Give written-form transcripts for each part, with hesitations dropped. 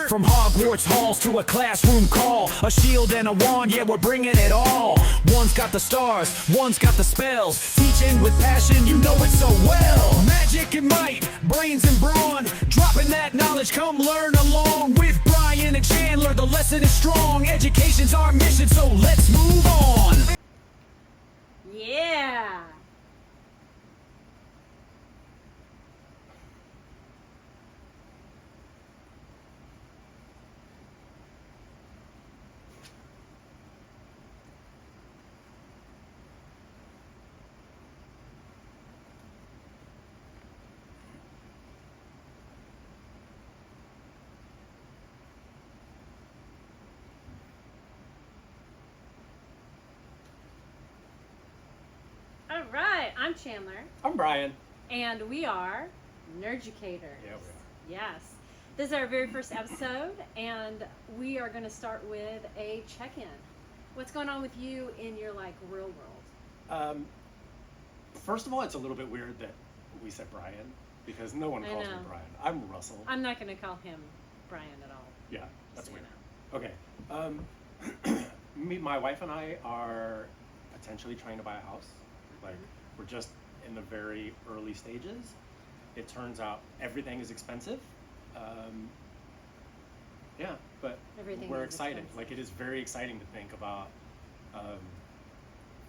From Hogwarts halls to a classroom call, a shield and a wand, yeah, we're bringing it all. One's got the stars, one's got the spells, teaching with passion, you know it so well. Magic and might, brains and brawn, dropping that knowledge, come learn along with Brian and Chandler. The lesson is strong, education's our mission, so let's move on. Yeah. All right, I'm Chandler, I'm Brian. and we are Nerducators. Yeah, we Yes. This is our very first episode, and we are going to start with a check-in. What's going on with you in your, real world? First of all, it's a little bit weird that we said Brian because no one I calls me know. Brian. I'm Russell. I'm not going to call him Brian at all. Yeah, that's So you weird. know. Okay. My wife and I are potentially trying to buy a house. Like, we're just in the very early stages. It turns out everything is expensive. Yeah, but Everything we're is excited. expensive. Like, it is very exciting to think about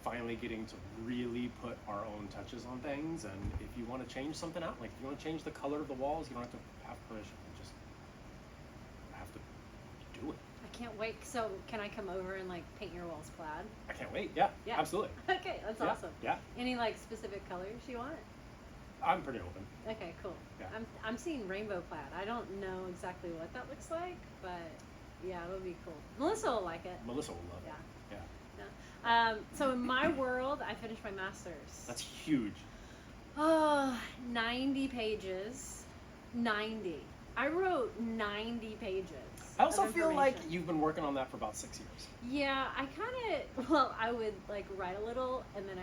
finally getting to really put our own touches on things. And if you want to change something out, like if you want to change the color of the walls, you don't have to have permission. You just have to do it. I can't wait. So, can I come over and, paint your walls plaid? I can't wait. Yeah, Yeah. absolutely. Okay, that's Yeah, awesome. Yeah, Any, specific colors you want? I'm pretty open. Okay, cool. Yeah. I'm seeing rainbow plaid. I don't know exactly what that looks like, but yeah, it'll be cool. Melissa will like it. Melissa will love Yeah. it. Yeah, So in my world, I finished my master's. that's huge. Oh, 90 pages. 90. I wrote 90 pages. I also of feel like information. you've been working on that for about 6 years. Yeah, I kind of, I would write a little, and then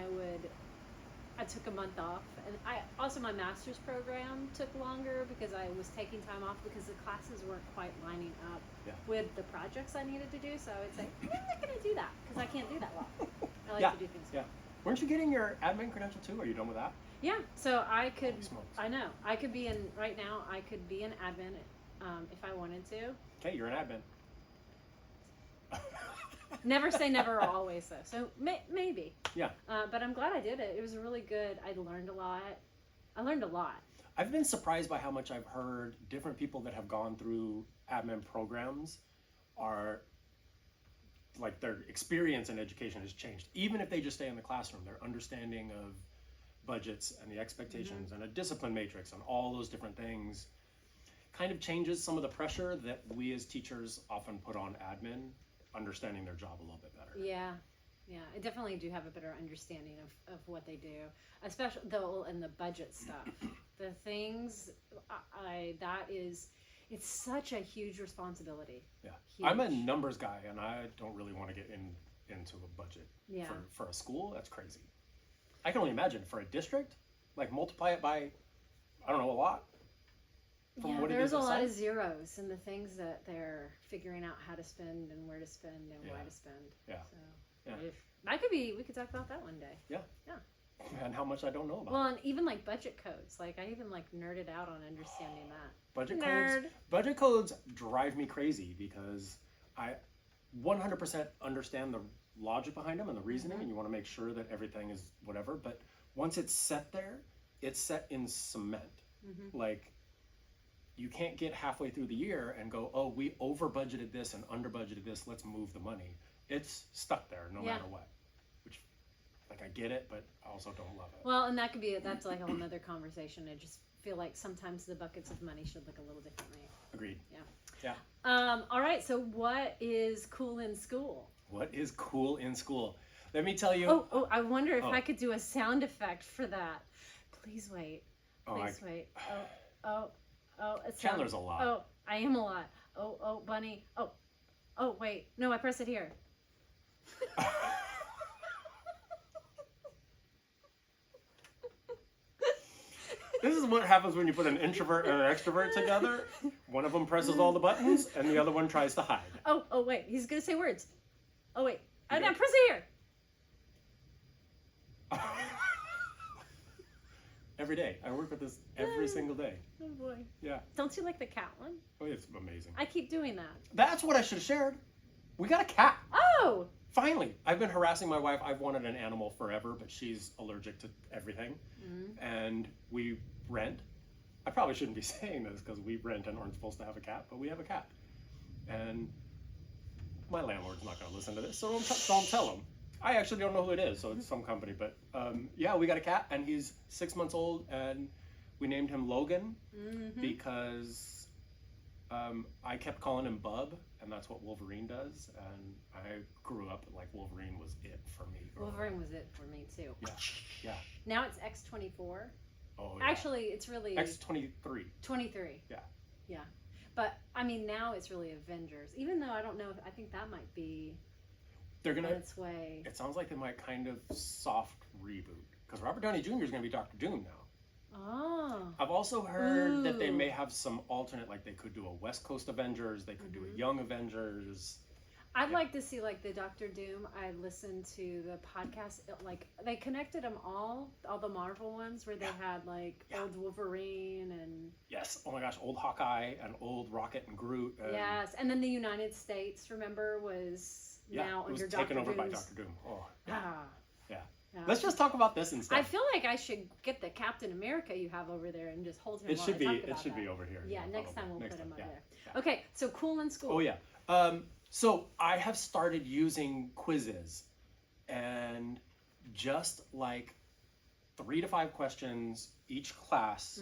I took a month off, and my master's program took longer because I was taking time off because the classes weren't quite lining up Yeah. with the projects I needed to do. So I would say, I'm not going to do that because I can't do that well. I like Yeah, to do things. Yeah. Weren't you getting your admin credential too? Are you done with that? Yeah. So I could. Holy smokes. I know. I could be in right now. I could be an admin if I wanted to. Okay, you're an admin. Never say never or always so. So maybe. Yeah. But I'm glad I did it. It was really good. I learned a lot. I've been surprised by how much I've heard different people that have gone through admin programs are like their experience in education has changed. Even if they just stay in the classroom, their understanding of budgets and the expectations and a discipline matrix and all those different things kind of changes some of the pressure that we as teachers often put on admin, understanding their job a little bit better. Yeah. Yeah, I definitely do have a better understanding of what they do, especially though in the budget stuff. The things it's such a huge responsibility. Yeah. Huge. I'm a numbers guy and I don't really want to get into a budget Yeah. for a school. That's crazy. I can only imagine for a district, multiply it by, I don't know, a lot. From Yeah, what it there's is a lot inside. of zeros in the things that they're figuring out how to spend and where to spend and why Yeah. to spend. Yeah. So Yeah. we could talk about that one day. And how much I don't know about. Well, and even budget codes. I even nerded out on understanding that. Budget codes drive me crazy because I 100% understand the logic behind them and the reasoning, and you want to make sure that everything is whatever. But once it's set there, it's set in cement. Like, you can't get halfway through the year and go, oh, we over budgeted this and under budgeted this, let's move the money. It's stuck there no matter what. Which, I get it, but I also don't love it. Well, and that's a whole nother conversation. I just feel like sometimes the buckets of money should look a little differently. Agreed. Yeah. All right. So what is cool in school? What is cool in school? Let me tell you. Oh, I wonder if I could do a sound effect for that. Please wait. Please wait. Oh, it's Chandler's a lot. Oh, I am a lot. Oh, bunny. Oh, wait. No, I press it here. This is what happens when you put an introvert and an extrovert together. One of them presses all the buttons, and the other one tries to hide. Oh, wait. He's going to say words. Oh, wait. I'm Yeah. pressing here. Every day. I work with this every single day. Oh, boy. Yeah. Don't you like the cat one? Oh, it's amazing. I keep doing that. That's what I should have shared. We got a cat. Oh! Finally. I've been harassing my wife. I've wanted an animal forever, but she's allergic to everything. And we rent. I probably shouldn't be saying this because we rent and aren't supposed to have a cat, but we have a cat. And my landlord's not going to listen to this, so don't tell him. I actually don't know who it is, so it's some company. But yeah, we got a cat, and he's 6 months old, and we named him Logan because I kept calling him Bub, and that's what Wolverine does. And I grew up like Wolverine was it for me. Wolverine was it for me, too. Yeah. Now it's X-24. Oh, yeah. Actually, it's really... X-23. 23. Yeah. Yeah. But, I mean, now it's really Avengers. Even though I don't know, I think that might be They're on gonna. its way. It sounds like they might kind of soft reboot because Robert Downey Jr. is gonna be Doctor Doom now. Oh. I've also heard that they Ooh. may have some alternate, like they could do a West Coast Avengers, they could do a Young Avengers. I'd like to see, like, the Doctor Doom. I listened to the podcast, like, they connected them all the Marvel ones, where they had, like, old Wolverine and... Yes. Oh my gosh, old Hawkeye and old Rocket and Groot. And Yes, and then the United States, remember, was now it was under taken Doctor over by Doom's... Doctor Doom. Oh. Ah. Yeah. Yeah. Let's just talk about this instead. I feel like I should get the Captain America you have over there and just hold him it while should I be. talk It about should that. be over here. Yeah, next probably. time we'll Next put him time, over yeah. there. Okay, so cool in school. Oh yeah. So I have started using quizzes, and just like 3 to 5 questions each class.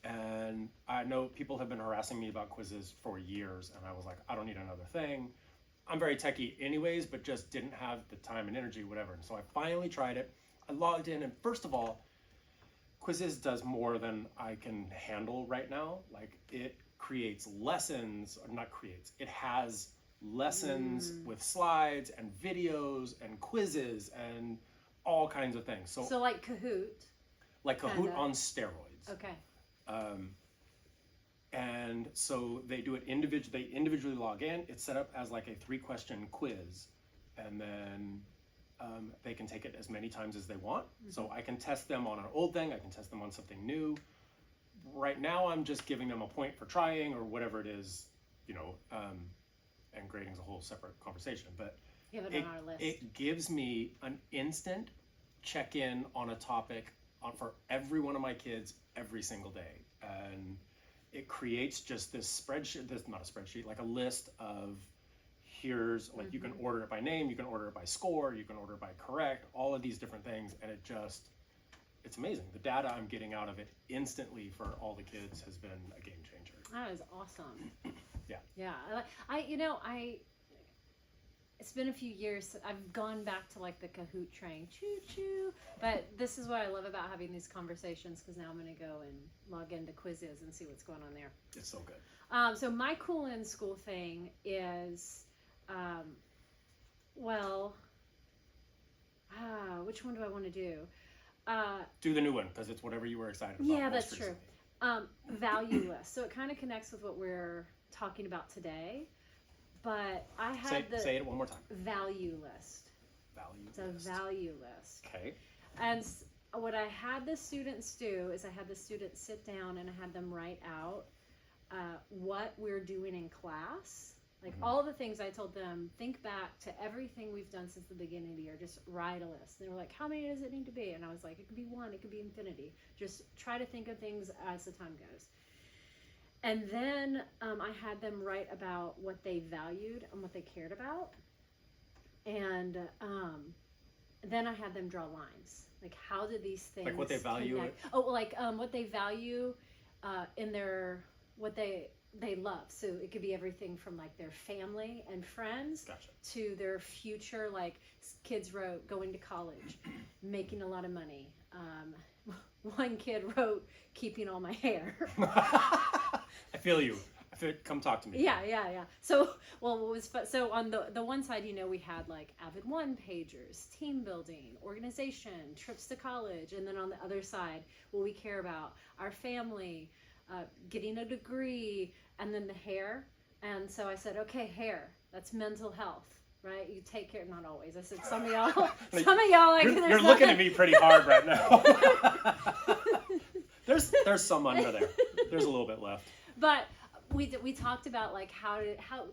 And I know people have been harassing me about quizzes for years, and I was like, I don't need another thing. I'm very techie anyways, but just didn't have the time and energy, whatever. And so I finally tried it. I logged in, and first of all, quizzes does more than I can handle right now. Like, it creates lessons, or not creates, it has lessons with slides and videos and quizzes and all kinds of things. So like Kahoot. like Kahoot kinda. on steroids. Okay. And so they do it individually. They individually log in. It's set up as like a 3-question quiz, and then they can take it as many times as they want. So I can test them on an old thing. I can test them on something new. Right now, I'm just giving them a point for trying or whatever it is, you know. And grading is a whole separate conversation. But You have it on our list. it gives me an instant check-in on a topic for every one of my kids every single day. And it creates just this spreadsheet, not a spreadsheet, like a list of here's, like you can order it by name, you can order it by score, you can order it by correct, all of these different things. And it's amazing. The data I'm getting out of it instantly for all the kids has been a game changer. That is awesome. Yeah. Yeah. It's been a few years. I've gone back to like the Kahoot train, choo choo. But this is what I love about having these conversations, because now I'm going to go and log into quizzes and see what's going on there. It's so good. So my cool in school thing is, which one do I want to do? Do the new one, because it's whatever you were excited about. Yeah, most that's recently. true. Value list. So it kind of connects with what we're talking about today. But I had Say it one more time. value list. Value It's list. a value list. Okay. And what I had the students do is I had the students sit down and I had them write out what we're doing in class. Like all the things I told them, think back to everything we've done since the beginning of the year. Just write a list. And they were like, how many does it need to be? And I was like, it could be 1, it could be infinity. Just try to think of things as the time goes. And then I had them write about what they valued and what they cared about. And then I had them draw lines. Like, how did these things Like what they value connect? Oh, like what they value in their, what they love. So it could be everything from like their family and friends Gotcha. to their future, like kids wrote going to college, making a lot of money. One kid wrote keeping all my hair. I feel you. Come talk to me. Yeah. So, well, what was fun? So on the one side, we had like avid one pagers, team building, organization, trips to college, and then on the other side, what we care about, our family, getting a degree, and then the hair. And so I said, okay, hair. That's mental health, right? You take care. Not always. I said some of y'all. Like you're looking at me pretty hard right now. There's some under there. There's a little bit left. But we talked about like how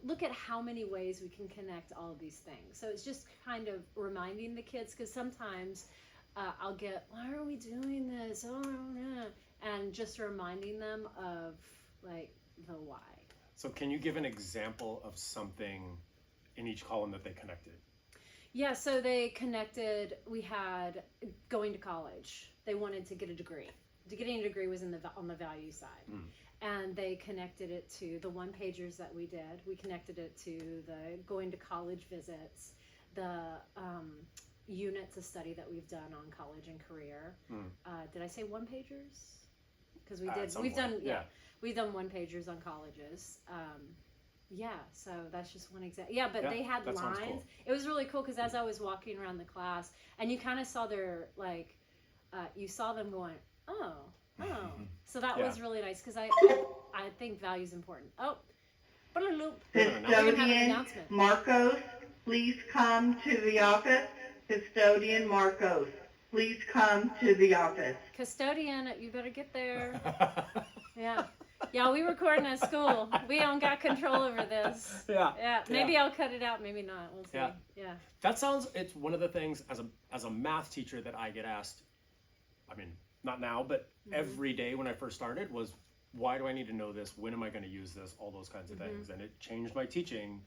look at how many ways we can connect all of these things. So it's just kind of reminding the kids, because sometimes I'll get, why are we doing this? Oh, no. And just reminding them of like the why. So can you give an example of something in each column that they connected? Yeah, so they connected. We had going to college. They wanted to get a degree. Getting a degree was on the value side. And they connected it to the one pagers that we did. We connected it to the going to college visits, the units of study that we've done on college and career. Did I say one pagers? Because we did. We've done one pagers on colleges. So that's just one example. Yeah, but they had lines. Cool. It was really cool because as I was walking around the class, and you kind of saw their you saw them going, oh. So that was really nice because I think value is important. Oh, Custodian Marcos, please come to the office. Custodian Marcos, please come to the office. Custodian, you better get there. Yeah, we recording at school. We don't got control over this. Yeah. Maybe I'll cut it out, maybe not. We'll see. Yeah. That sounds. It's one of the things as a math teacher that I get asked. I mean, not now, but every day when I first started was, why do I need to know this? When am I going to use this? All those kinds of things, and it changed my teaching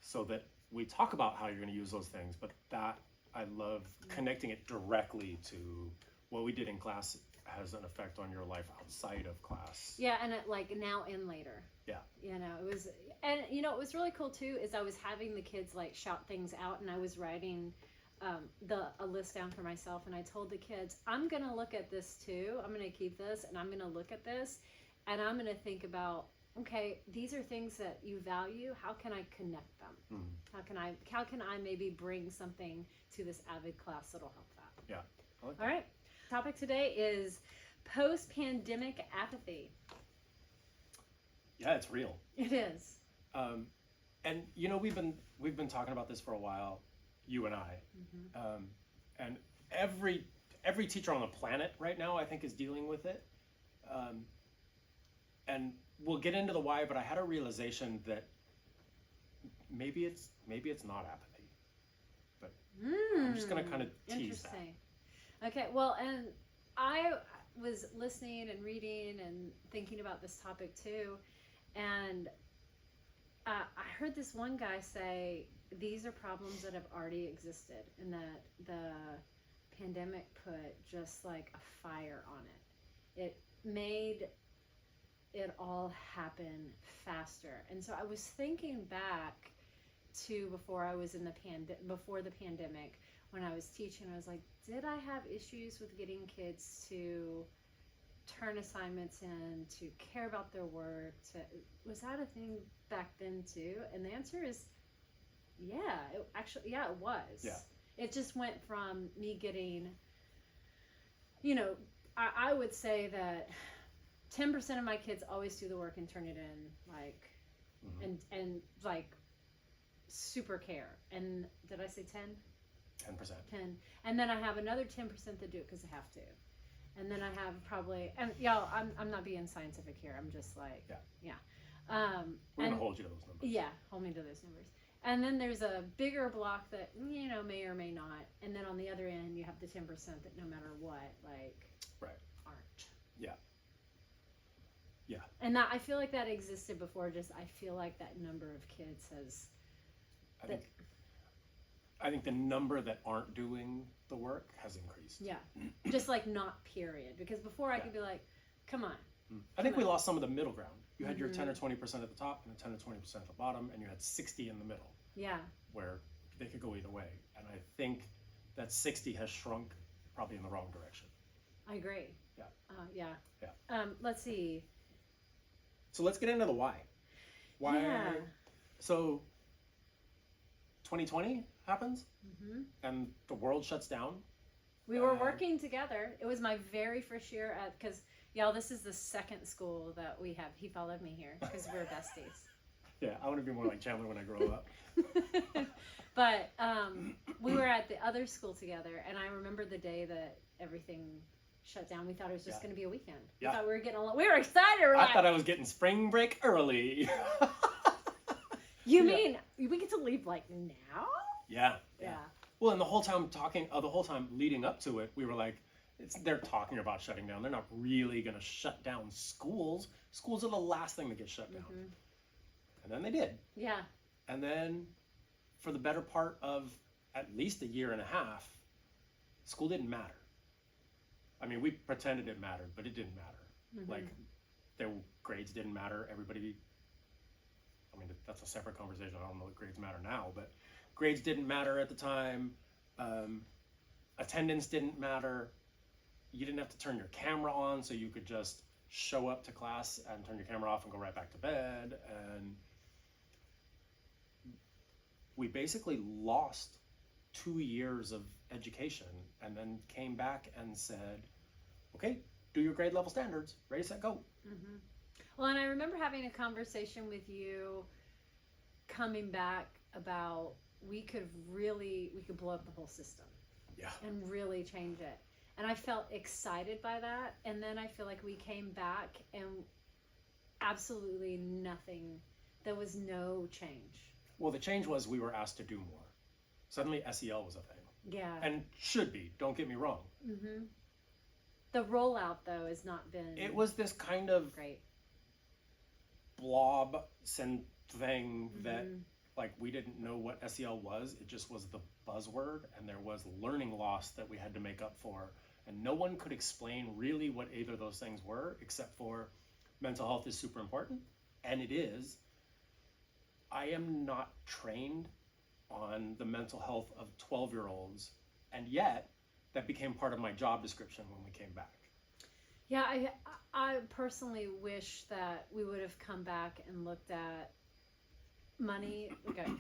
so that we talk about how you're going to use those things. But that I love connecting it directly to what we did in class has an effect on your life outside of class. Yeah, and like now and later. Yeah. It was, and what was really cool too is I was having the kids like shout things out, and I was writing a list down for myself, and I told the kids, I'm gonna look at this too. I'm gonna keep this, and I'm gonna look at this, and I'm gonna think about, okay, these are things that you value. How can I connect them? How can I maybe bring something to this AVID class that'll help that? Yeah. I like that. All right. Topic today is post-pandemic apathy. Yeah, it's real. It is. And we've been talking about this for a while, you and I, and every teacher on the planet right now, I think, is dealing with it. And we'll get into the why, but I had a realization that maybe it's not apathy, but I'm just gonna kind of tease that. Okay, well, and I was listening and reading and thinking about this topic too, and I heard this one guy say these are problems that have already existed, and that the pandemic put just like a fire on it. It made it all happen faster. And so I was thinking back to before I was in before the pandemic, when I was teaching, I was like, did I have issues with getting kids to turn assignments in, to care about their work? Was that a thing back then too? And the answer is, yeah, it was. Yeah. It just went from me getting, I would say that 10% of my kids always do the work and turn it in, like, and like super care. And did I say 10? 10%. 10. And then I have another 10% that do it because they have to. And then I have probably, and y'all, I'm not being scientific here. I'm just like, yeah. We're gonna hold you to those numbers. Yeah, hold me to those numbers. And then there's a bigger block that, may or may not. And then on the other end, you have the 10% that no matter what, like, aren't. Yeah. Yeah. And that, I feel like that existed before, I feel like that number of kids has... I think the number that aren't doing the work has increased. Yeah. Just like not period. Because before I could be like, come on. I think we lost some of the middle ground. You had your 10 or 20% at the top and a 10 or 20% at the bottom, and you had 60 in the middle. Yeah. Where they could go either way. And I think that 60 has shrunk probably in the wrong direction. I agree. Yeah. Yeah. Let's see. So let's get into the why. Why? Yeah. So 2020 happens Hmm. and the world shuts down. We were working together. It was my very first year at, because y'all, this is the second school that we have. He followed me here because we're besties. Yeah, I want to be more like Chandler when I grow up. But we were at the other school together, and I remember the day that everything shut down. We thought it was just Yeah. going to be a weekend. Yeah. We thought we were getting along. We were excited. We're I like, thought I was getting spring break early. you Yeah. mean we get to leave like now? Yeah. Yeah. Well, and the whole time the whole time leading up to it, we were like, they're talking about shutting down. They're not really going to shut down schools. Schools are the last thing to get shut down. Mhm. And then they did. Yeah. And then for the better part of at least a year and a half, school didn't matter. I mean, we pretended it mattered, but it didn't matter. Mhm. Like, their grades didn't matter. Everybody, I mean, that's a separate conversation. I don't know if grades matter now, but grades didn't matter at the time. Attendance didn't matter. You didn't have to turn your camera on, so you could just show up to class and turn your camera off and go right back to bed. And we basically lost 2 years of education and then came back and said, okay, do your grade level standards, ready, set, go. Mm-hmm. Well, and I remember having a conversation with you coming back about we could blow up the whole system Yeah. and really change it. And I felt excited by that. And then I feel like we came back and absolutely nothing. There was no change. Well, the change was we were asked to do more. Suddenly SEL was a thing. Yeah. And should be, don't get me wrong. Mm-hmm. The rollout, though, has not been It was this kind of great. blob thing that Mhm. like we didn't know what SEL was. It just was the buzzword, and there was learning loss that we had to make up for. And no one could explain really what either of those things were, except for mental health is super important, and it is. I am not trained on the mental health of 12-year-olds, and yet that became part of my job description when we came back. Yeah, I personally wish that we would have come back and looked at money,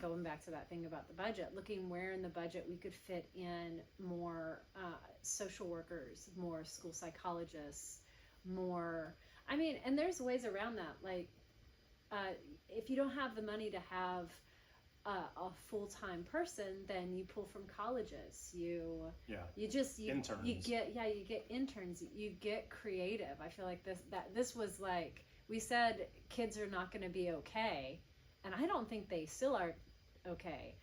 going back to that thing about the budget, looking where in the budget we could fit in more social workers, more school psychologists, more, I mean, and there's ways around that. Like, if you don't have the money to have a full-time person, then you pull from colleges. You Interns. you get interns. You get creative. I feel like this was like, we said kids are not going to be okay, and I don't think they still are okay.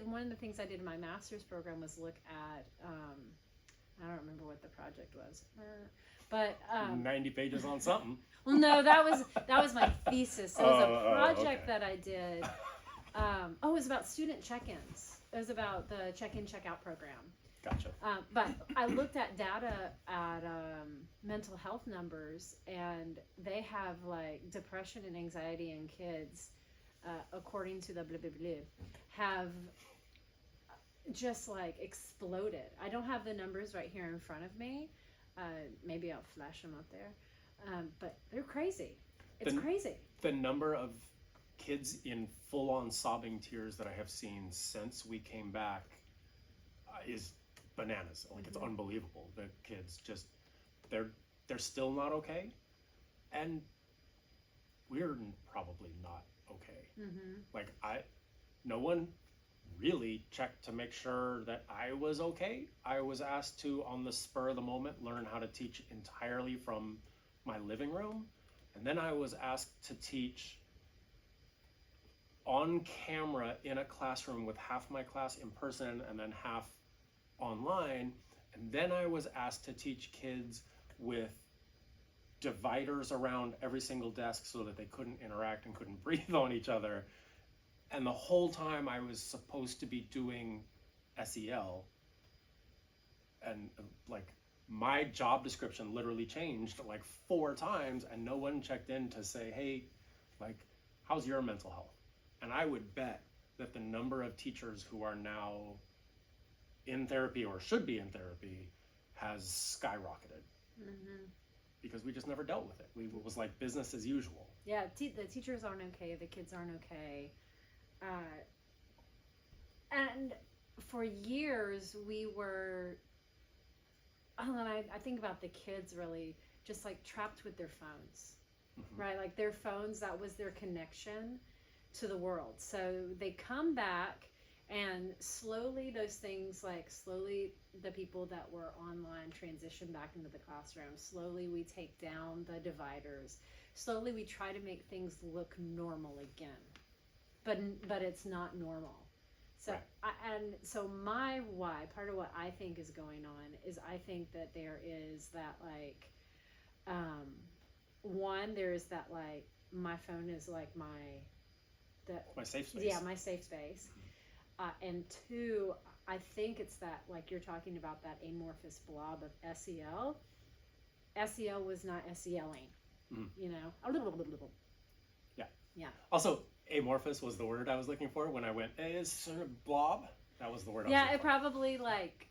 One of the things I did in my master's program was look at I don't remember what the project was, but 90 pages on something. well, no, that was my thesis. It was a project okay. that I did. It was about student check-ins. It was about the check-in, check-out program. Gotcha. But I looked at data at mental health numbers, and they have like depression and anxiety in kids, according to the blah, blah, blah, have just like exploded. I don't have the numbers right here in front of me. Maybe I'll flash them up there. But they're crazy. It's crazy. The number of kids in full-on sobbing tears that I have seen since we came back is bananas. Like, it's unbelievable. The kids just, they're still not okay, and we're probably not okay. Mm-hmm. Like, no one really checked to make sure that I was okay. I was asked to, on the spur of the moment, learn how to teach entirely from my living room, and then I was asked to teach on camera in a classroom with half my class in person and then half online. And then I was asked to teach kids with dividers around every single desk so that they couldn't interact and couldn't breathe on each other. And the whole time I was supposed to be doing SEL, and like my job description literally changed like 4 times, and no one checked in to say, hey, like, how's your mental health? And I would bet that the number of teachers who are now in therapy or should be in therapy has skyrocketed. Mm-hmm. because we just never dealt with it. It was like business as usual. Yeah, the teachers aren't okay. The kids aren't okay. And for years, we were, and I think about the kids really just like trapped with their phones, right? Like their phones, that was their connection to the world. So they come back, and slowly those things, like slowly the people that were online transition back into the classroom. Slowly we take down the dividers. Slowly we try to make things look normal again, but it's not normal. So Right. so my why, part of what I think is going on is I think that there is that like, one, there is that like my phone is like my safe space. Yeah, my safe space. And two, I think it's that, like you're talking about, that amorphous blob of SEL. SEL was not SELing, you know? A little. Yeah. Yeah. Also, amorphous was the word I was looking for when I went, is sort of blob. That was the word I was Yeah, looking it for. probably like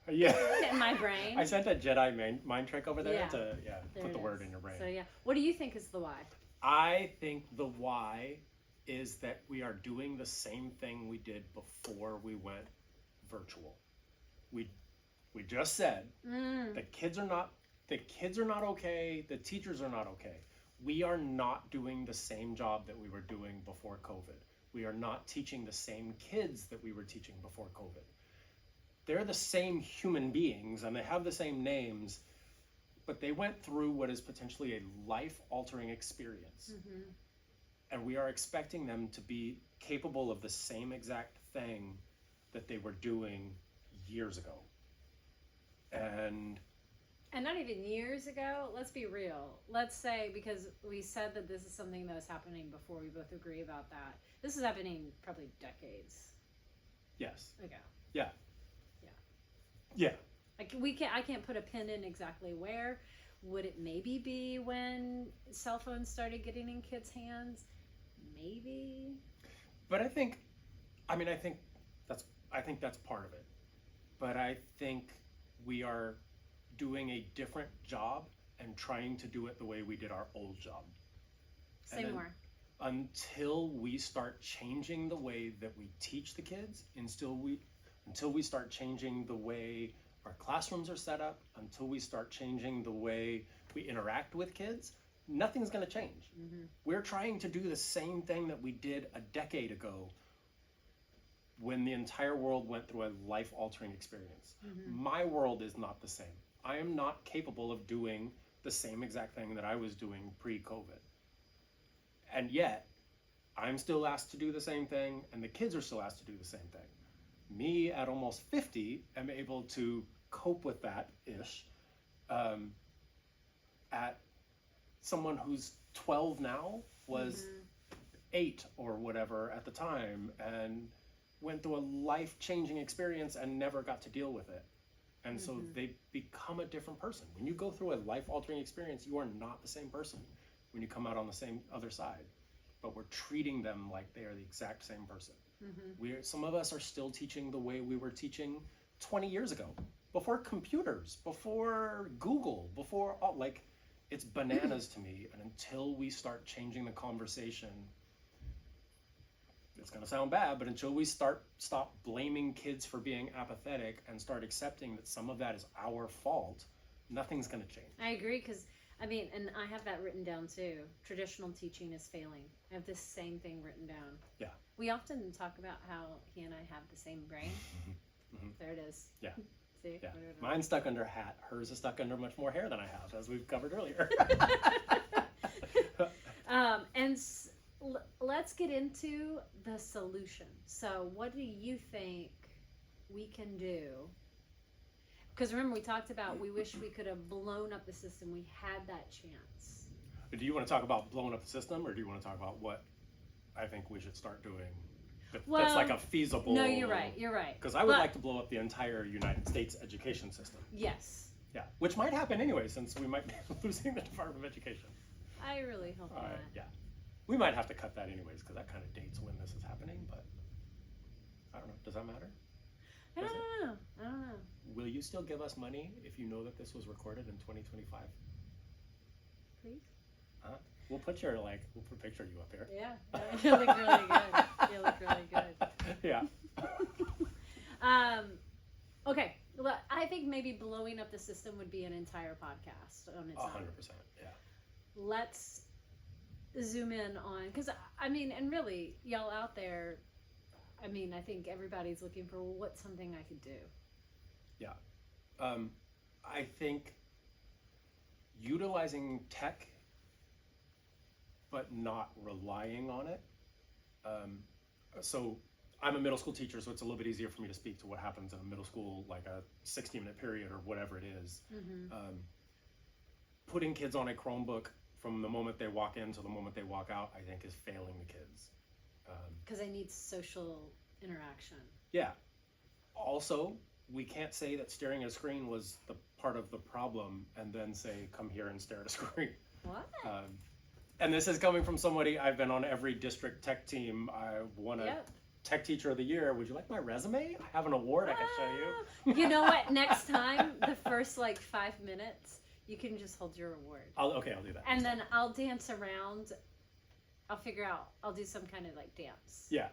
Yeah. in my brain. I sent a Jedi mind trick over there Yeah. to There put the it word is. in your brain. So yeah, what do you think is the why? I think the why is that we are doing the same thing we did before we went virtual. We just said the kids are not okay, the teachers are not okay. We are not doing the same job that we were doing before COVID. We are not teaching the same kids that we were teaching before COVID. They're the same human beings and they have the same names, but they went through what is potentially a life-altering experience. And we are expecting them to be capable of the same exact thing that they were doing years ago. And not even years ago. Let's be real. Let's say, because we said that this is something that was happening before, we both agree about that. This is happening probably decades yes. ago. Yeah. Yeah. Yeah. Like I can't put a pin in exactly where. Would it maybe be when cell phones started getting in kids' hands? Maybe. But I think that's part of it. But I think we are doing a different job and trying to do it the way we did our old job. Say more. Until we start changing the way that we teach the kids, until we start changing the way our classrooms are set up, until we start changing the way we interact with kids, nothing's going to change. We're trying to do the same thing that we did a decade ago when the entire world went through a life-altering experience. My world is not the same. I am not capable of doing the same exact thing that I was doing pre-COVID. And yet, I'm still asked to do the same thing, and the kids are still asked to do the same thing. Me, at almost 50, am able to cope with that-ish. At someone who's 12 now was 8 or whatever at the time, and went through a life-changing experience and never got to deal with it. And so they become a different person. When you go through a life-altering experience, you are not the same person when you come out on the same other side. But we're treating them like they are the exact same person. Some of us are still teaching the way we were teaching 20 years ago, before computers, before Google, before all, like, it's bananas to me. And until we start changing the conversation, it's going to sound bad, but until we stop blaming kids for being apathetic and start accepting that some of that is our fault, nothing's going to change. I agree, because and I have that written down too. Traditional teaching is failing. I have this same thing written down. Yeah. We often talk about how he and I have the same brain. There it is. Yeah. See? Yeah. Mine's stuck under a hat. Hers is stuck under much more hair than I have, as we've covered earlier. Let's get into the solution. So what do you think we can do? Because remember, we talked about we wish we could have blown up the system. We had that chance. Do you want to talk about blowing up the system, or do you want to talk about what I think we should start doing? That's like a feasible... No, you're right. Because I would like to blow up the entire United States education system. Yes. Yeah, which might happen anyway, since we might be losing the Department of Education. I really hope not. Yeah. We might have to cut that anyways, because that kind of dates when this is happening, but I don't know. Does that matter? I don't know. Will you still give us money if you know that this was recorded in 2025? please? We'll put a picture of you up here. Yeah, you look really good. You look really good. Yeah. Okay. Well, I think maybe blowing up the system would be an entire podcast on its own. 100%. Yeah. Let's zoom in on, because I mean, and really, y'all out there, I mean, I think everybody's looking for what's something I could do. Yeah. I think utilizing tech, but not relying on it. So I'm a middle school teacher, so it's a little bit easier for me to speak to what happens in a middle school, like a 60-minute period or whatever it is. Putting kids on a Chromebook from the moment they walk in to the moment they walk out, I think is failing the kids. Because they need social interaction. Yeah. Also, we can't say that staring at a screen was the part of the problem and then say, come here and stare at a screen. What? And this is coming from somebody, I've been on every district tech team. I won a tech teacher of the year. Would you like my resume? I have an award I can show you. You know what? Next time, the first 5 minutes, you can just hold your award. I'll do that. And then I'll dance around. I'll figure out. I'll do some kind of dance. Yeah.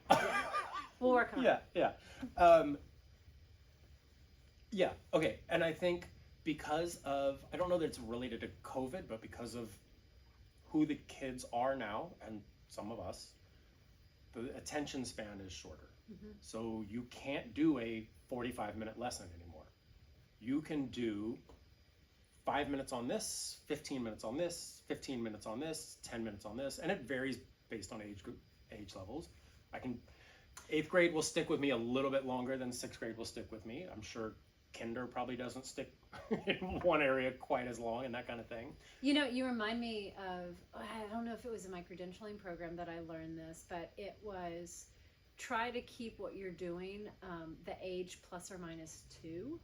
We'll work on it. Yeah. Yeah. Okay. And I think because of, I don't know that it's related to COVID, but because of who the kids are now, and some of us, the attention span is shorter. So you can't do a 45-minute lesson anymore. You can do 5 minutes on this, 15 minutes on this, 15 minutes on this, 10 minutes on this, and it varies based on age levels. 8th grade will stick with me a little bit longer than 6th grade will stick with me. I'm sure kinder probably doesn't stick in one area quite as long and that kind of thing. You know, you remind me of, I don't know if it was in my credentialing program that I learned this, but it was try to keep what you're doing the age ±2.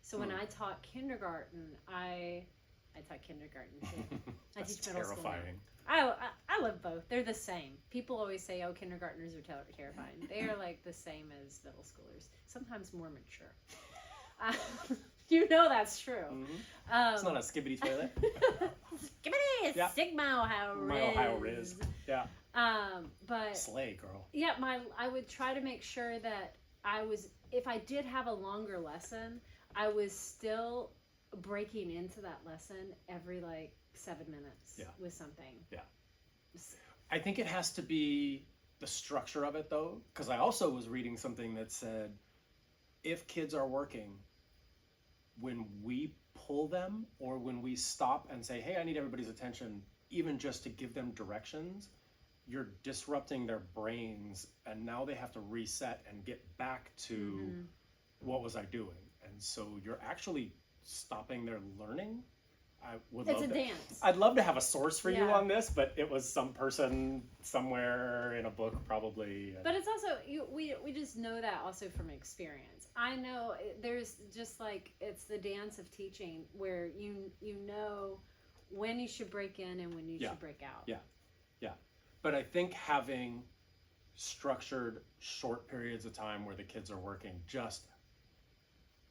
So when I taught kindergarten, I taught kindergarten too. I teach middle school. Terrifying. I love both. They're the same. People always say, "Oh, kindergartners are terrifying." They are the same as middle schoolers. Sometimes more mature. You know that's true. It's not a skibbity toilet. Skibbity, Yeah. Sigma Ohio Riz. My Ohio Riz. Yeah. But Slay, girl. yeah, I would try to make sure that if I did have a longer lesson, I was still breaking into that lesson every 7 minutes with something. Yeah. I think it has to be the structure of it though, because I also was reading something that said if kids are working, when we pull them or when we stop and say, hey, I need everybody's attention, even just to give them directions, you're disrupting their brains and now they have to reset and get back to what was I doing? And so you're actually stopping their learning. It's a dance. I'd love to have a source for you on this, but it was some person somewhere in a book probably. But it's also, we just know that also from experience. I know there's just it's the dance of teaching where you know when you should break in and when you should break out. Yeah. But I think having structured short periods of time where the kids are working just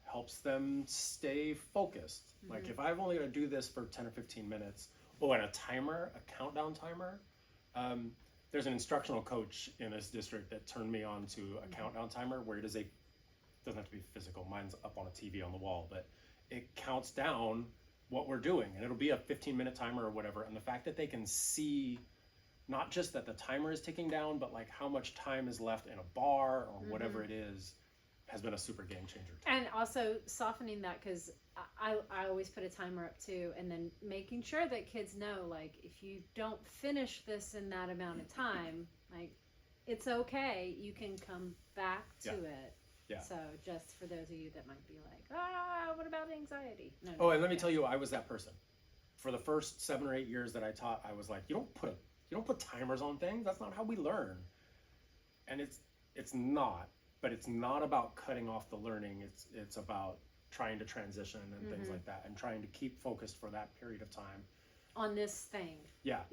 helps them stay focused. Like if I've only got to do this for 10 or 15 minutes, and a timer, a countdown timer. There's an instructional coach in this district that turned me on to a countdown timer where it doesn't have to be physical. Mine's up on a TV on the wall, but it counts down what we're doing and it'll be a 15-minute timer or whatever. And the fact that they can see not just that the timer is ticking down, but how much time is left in a bar or whatever it is, has been a super game changer. And also softening that, because I always put a timer up too, and then making sure that kids know, if you don't finish this in that amount of time, it's okay. You can come back to it. Yeah. So just for those of you that might be what about anxiety? No, and let me tell you, I was that person. For the first 7 or 8 years that I taught, I was like, you don't put timers on things. That's not how we learn. And it's not. But it's not about cutting off the learning. It's about trying to transition and things like that, and trying to keep focused for that period of time on this thing. Yeah.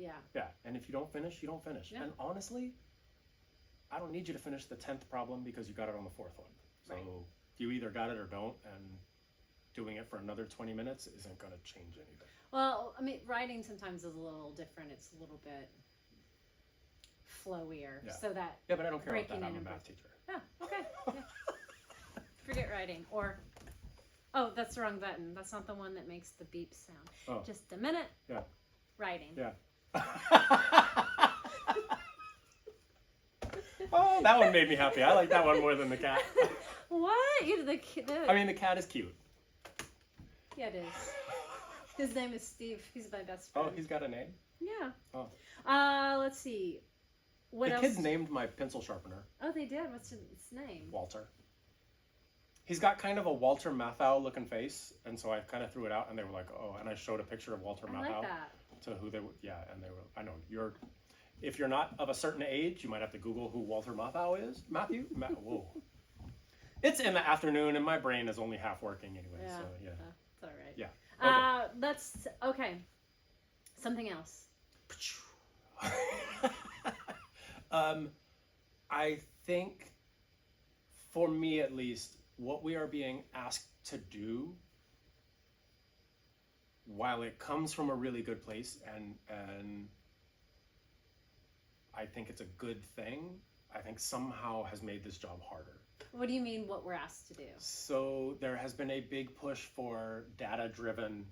And if you don't finish, you don't finish. And honestly, I don't need you to finish the 10th problem because you got it on the 4th one. So you either got it or don't, and doing it for another 20 minutes isn't going to change anything. Well, I mean, writing sometimes is a little different. It's a little bit flowier, Yeah. so that Yeah, but I don't care about breaking that. I'm in a and math teacher. Oh, okay. Yeah. Forget writing. Or, oh, that's the wrong button. That's not the one that makes the beep sound. Oh. Just a minute. Yeah. Writing. Yeah. Oh, that one made me happy. I like that one more than the cat. What? You I mean, the cat is cute. Yeah, it is. His name is Steve. He's my best friend. Oh, he's got a name? Yeah. Oh. Let's see. What The else? kids named my pencil sharpener Oh, they did. What's its name? Walter. He's got kind of a Walter Matthau looking face, and so I kind of threw it out, and they were like, "Oh!" And I showed a picture of Walter I Matthau like that. to who they were. Yeah, and they were. I know if you're not of a certain age, you might have to Google who Walter Matthau is. Whoa. It's in the afternoon, and my brain is only half working anyway. Yeah. So yeah. It's all right. Yeah. That's okay. Something else. I think, for me at least, what we are being asked to do, while it comes from a really good place, and I think it's a good thing, I think somehow has made this job harder. What do you mean what we're asked to do? So there has been a big push for data-driven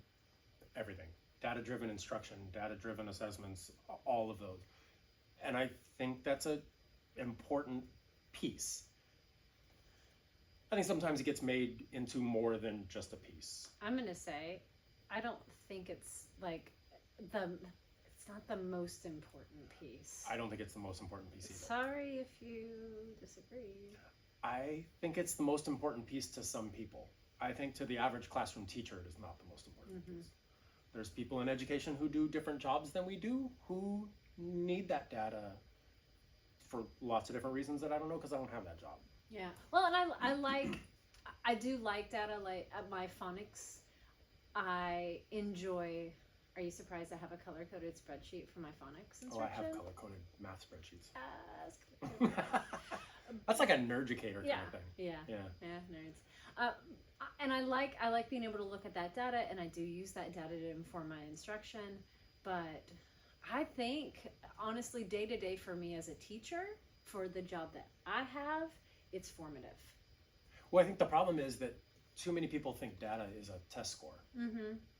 everything. Data-driven instruction, data-driven assessments, all of those. And I think that's an important piece. I think sometimes it gets made into more than just a piece. I'm going to say, I don't think it's like it's not the most important piece. I don't think it's the most important piece either. Sorry if you disagree. I think it's the most important piece to some people. I think to the average classroom teacher, it is not the most important piece. There's people in education who do different jobs than we do, who need that data for lots of different reasons that I don't know because I don't have that job. Yeah. Well, and I do like data. Like at my phonics, I enjoy. Are you surprised I have a color-coded spreadsheet for my phonics instruction? Oh, I have color-coded math spreadsheets. Yes. That's like a Nerducator kind of thing. Yeah. Yeah. Yeah, nerds. And I like being able to look at that data, and I do use that data to inform my instruction. But I think, honestly, day to day for me as a teacher, for the job that I have, it's formative. Well, I think the problem is that too many people think data is a test score.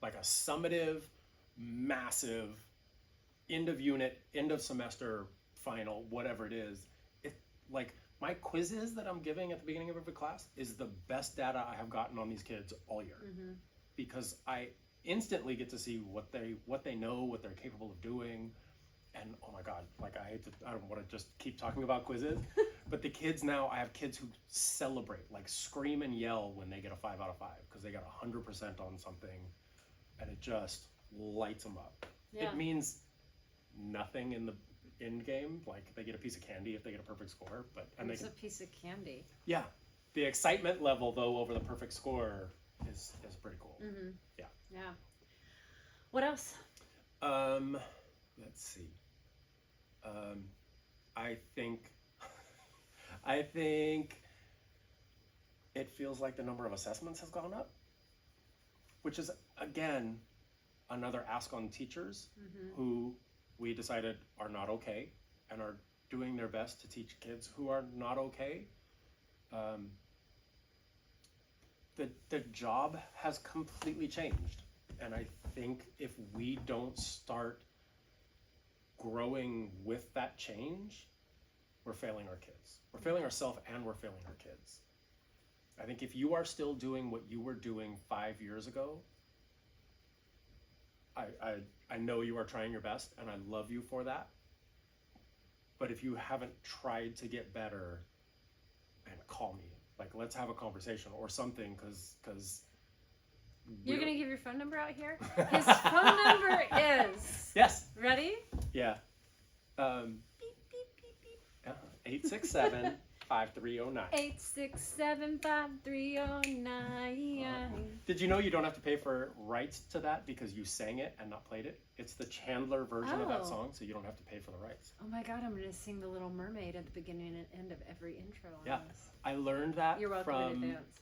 Like a summative, massive, end of unit, end of semester, final, whatever it is. Like my quizzes that I'm giving at the beginning of every class is the best data I have gotten on these kids all year, because I instantly get to see what they know, what they're capable of doing, and oh my god, like I don't want to just keep talking about quizzes, but the kids now, I have kids who celebrate, like scream and yell when they get a 5 out of 5 because they got 100% on something, and it just lights them up. Yeah. It means nothing in the end game, like they get a piece of candy if they get a perfect score, but It's a piece of candy. yeah, the excitement level though over the perfect score is pretty cool. Yeah. What else? Let's see. I think it feels like the number of assessments has gone up, which is again another ask on teachers who we decided are not okay and are doing their best to teach kids who are not okay. The job has completely changed, and I think if we don't start growing with that change, we're failing our kids. We're failing ourselves and we're failing our kids. I think if you are still doing what you were doing 5 years ago, I know you are trying your best, and I love you for that. But if you haven't tried to get better, man, call me. Like, let's have a conversation or something, because You're going to give your phone number out here? His phone number is... Yes. Ready? Yeah. 867-5309. 867-5309. Did you know you don't have to pay for rights to that because you sang it and not played it? It's the Chandler version of that Oh. song, so you don't have to pay for the rights. Oh my god, I'm going to sing The Little Mermaid at the beginning and end of every intro on Yeah. this. I learned that You're welcome in from advance.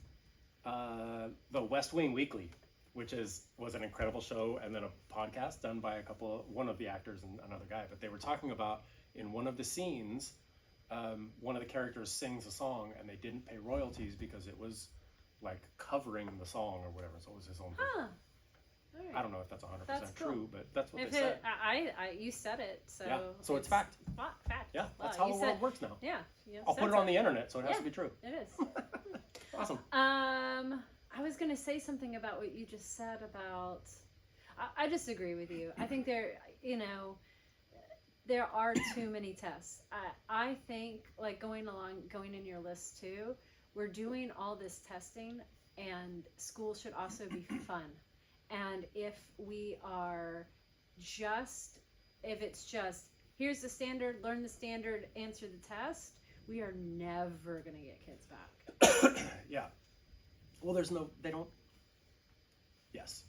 the West Wing Weekly which was an incredible show, and then a podcast done by one of the actors and another guy. But they were talking about in one of the scenes, one of the characters sings a song, and they didn't pay royalties because it was like covering the song or whatever. So it was his own. Huh. version. All right. I don't know if that's 100% That's cool. true, but that's what If they said. you said it, so Yeah, so it's fact. Fact. Yeah, that's Well, how the world works now. Yeah, you I'll said put it on so. the internet, so it has Yeah. to be true. It is. Awesome. I was gonna say something about what you just said about. I just agree with you. I think there are too many tests. I think like going in your list too. We're doing all this testing, and school should also be fun. And if it's just here's the standard, learn the standard, answer the test, we are never gonna get kids back. Yeah. Well, yes.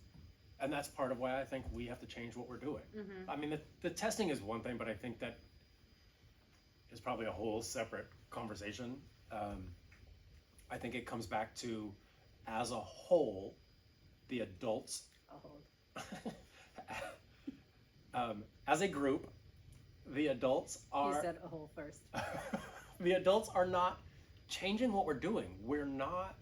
And that's part of why I think we have to change what we're doing. Mm-hmm. I mean, the testing is one thing, but I think that is probably a whole separate conversation. I think it comes back to, as a whole, the adults, as a group, the adults are... You said a whole first. The adults are not changing what we're doing. We're not...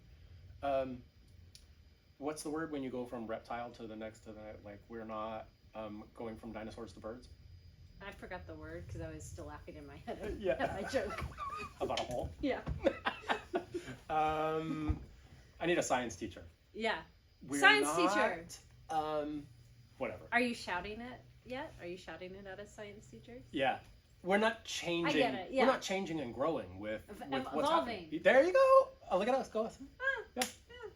what's the word when you go from reptile to the next, like, we're not going from dinosaurs to birds? I forgot the word because I was still laughing in my head Yeah. at my joke. About a hole? Yeah. I need a science teacher. Yeah. We're Science not, teacher. Whatever. Are you shouting it yet? Are you shouting it at a science teacher? Yeah. We're not changing. I get it, yeah. We're not changing and growing with what's evolving. happening. There you go. Oh, look at us. Go. Ah, Yeah.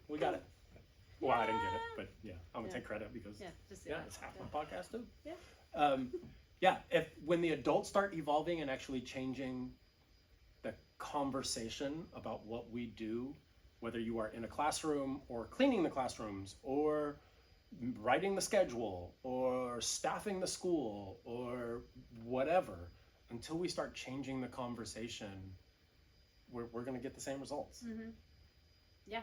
We got it. Well, I didn't get it, Yeah. but yeah, I'm gonna take credit because just it's half my podcast too. Yeah. When the adults start evolving and actually changing the conversation about what we do, whether you are in a classroom or cleaning the classrooms or writing the schedule or staffing the school or whatever, until we start changing the conversation, we're going to get the same results. Mm-hmm. Yeah.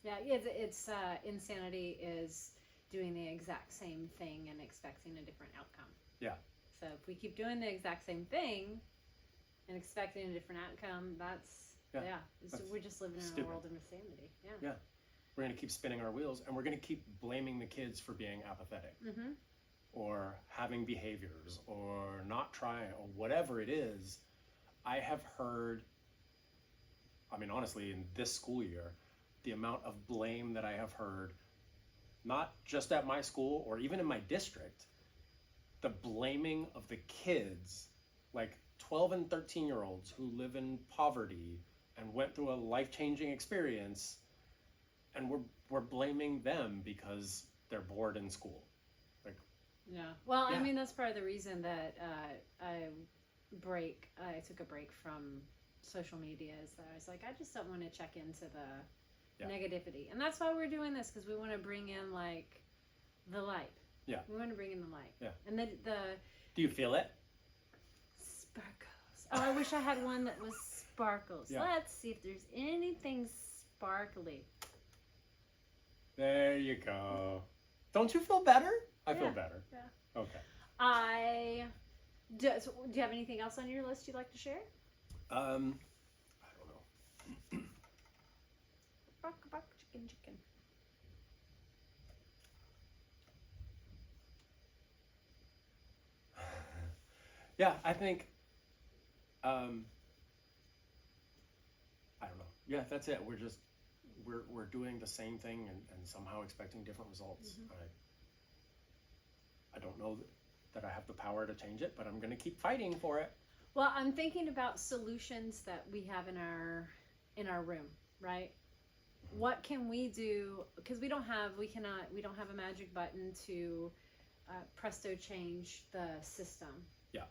It's insanity is doing the exact same thing and expecting a different outcome. Yeah. So if we keep doing the exact same thing and expecting a different outcome, we're just living in stupid. a world of insanity. Yeah. Yeah. We're going to keep spinning our wheels, and we're going to keep blaming the kids for being apathetic Mm-hmm. or having behaviors or not trying or whatever it is. I have heard, I mean, honestly, in this school year, the amount of blame that I have heard, not just at my school or even in my district, the blaming of the kids, like 12 and 13-year-olds who live in poverty and went through a life-changing experience, and we're blaming them because they're bored in school. Like, Yeah. Well, Yeah. I mean, that's part of the reason that I took a break from social media is that I was like, I just don't want to check into the negativity. And that's why we're doing this, because we want to bring in, like, the light. Yeah. We want to bring in the light. Yeah. And the do you feel it? sparkles. Oh, I wish I had one that was sparkles. Yeah. Let's see if there's anything sparkly. There you go. Don't you feel better? I feel Yeah. better. Yeah. Okay. Do you have anything else on your list you'd like to share? I don't know. Bark, bark, chicken, chicken. Yeah, I think, I don't know. Yeah, that's it. We're doing the same thing and somehow expecting different results. Mm-hmm. I don't know that I have the power to change it, but I'm going to keep fighting for it. Well, I'm thinking about solutions that we have in our room, right? What can we do? Because we don't have a magic button to presto change the system. Yeah.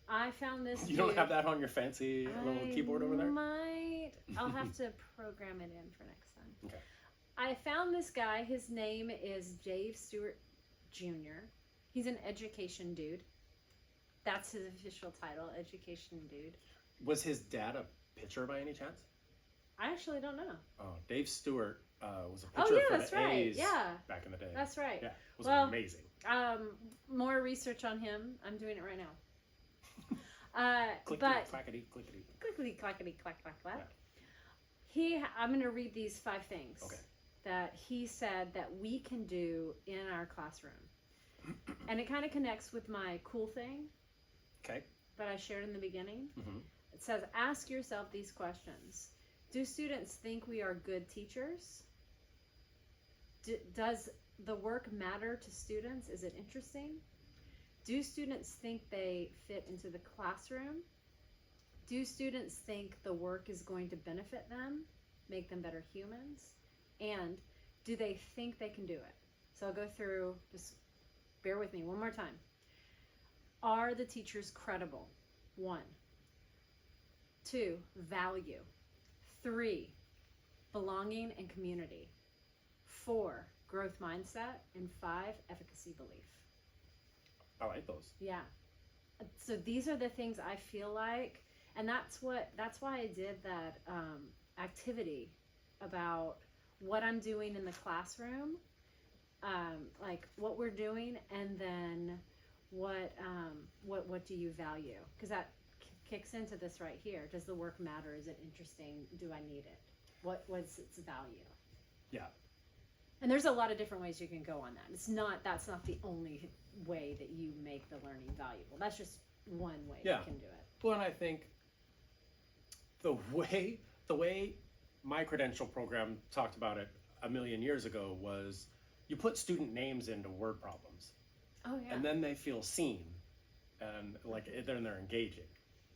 I found this. You don't have that on your fancy little keyboard over there? I'll have to program it in for next time. Okay. I found this guy. His name is Dave Stewart Jr. He's an education dude. That's his official title, education dude. Was his dad a pitcher by any chance? I actually don't know. Oh, Dave Stewart was a Oh, pitcher yeah, for that's the right. A's Yeah. back in the day. That's right. Yeah, it was Well, amazing. More research on him. I'm doing it right now. Clickety, But clackety, clickety. clickety clackety clack clack clack. Yeah. I'm going to read these 5 things Okay. that he said that we can do in our classroom, and it kind of connects with my cool thing Okay. that I shared in the beginning. Mm-hmm. It says, ask yourself these questions. Do students think we are good teachers? Does the work matter to students? Is it interesting? Do students think they fit into the classroom? Do students think the work is going to benefit them, make them better humans? And do they think they can do it? So I'll go through, just bear with me one more time. Are the teachers credible? 1. 2, value. 3, belonging and community. 4, growth mindset. And 5, efficacy belief. I like those. Yeah. So these are the things I feel like, and that's why I did that activity about what I'm doing in the classroom, like what we're doing, and then what do you value? Because that kicks into this right here. Does the work matter? Is it interesting? Do I need it? What's its value? Yeah. And there's a lot of different ways you can go on that. That's not the only way that you make the learning valuable. That's just one way you can do it. Well, and I think the way my credential program talked about it a million years ago was you put student names into word problems. Oh yeah. And then they feel seen, and like then they're engaging.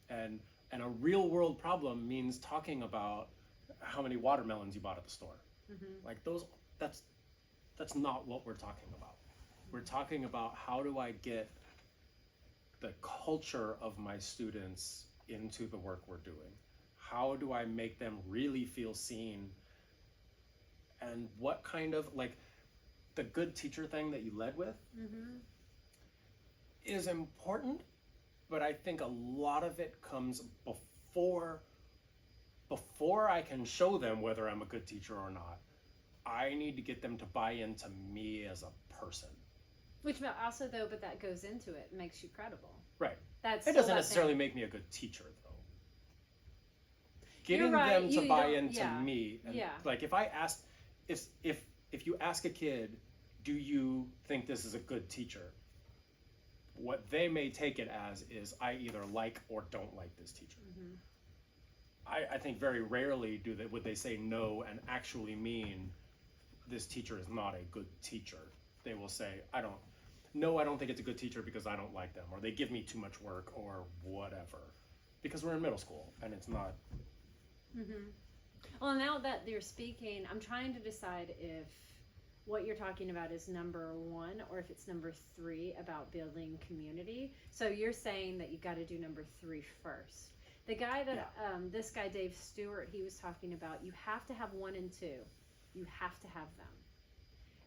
And a real world problem means talking about how many watermelons you bought at the store. Mm-hmm. Like that's not what we're talking about. We're talking about how do I get the culture of my students into the work we're doing? How do I make them really feel seen? And what kind of, like, the good teacher thing that you led with is important, but I think a lot of it comes before I can show them whether I'm a good teacher or not. I need to get them to buy into me as a person. Which also, though, but that goes into it, makes you credible. Right. That's It still doesn't that necessarily thing. make me a good teacher, though. Getting right. them to You buy don't- into yeah. me, and Yeah. like if you ask a kid, do you think this is a good teacher? What they may take it as is I either like or don't like this teacher. Mm-hmm. I think very rarely would they say no and actually mean this teacher is not a good teacher. They will say, I don't think it's a good teacher because I don't like them, or they give me too much work, or whatever. Because we're in middle school and it's not. Mm-hmm. Well, now that you're speaking, I'm trying to decide if what you're talking about is number 1 or if it's number 3 about building community. So you're saying that you got to do number 3 first. The guy that, this guy, Dave Stewart, he was talking about, you have to have 1 and 2. You have to have them.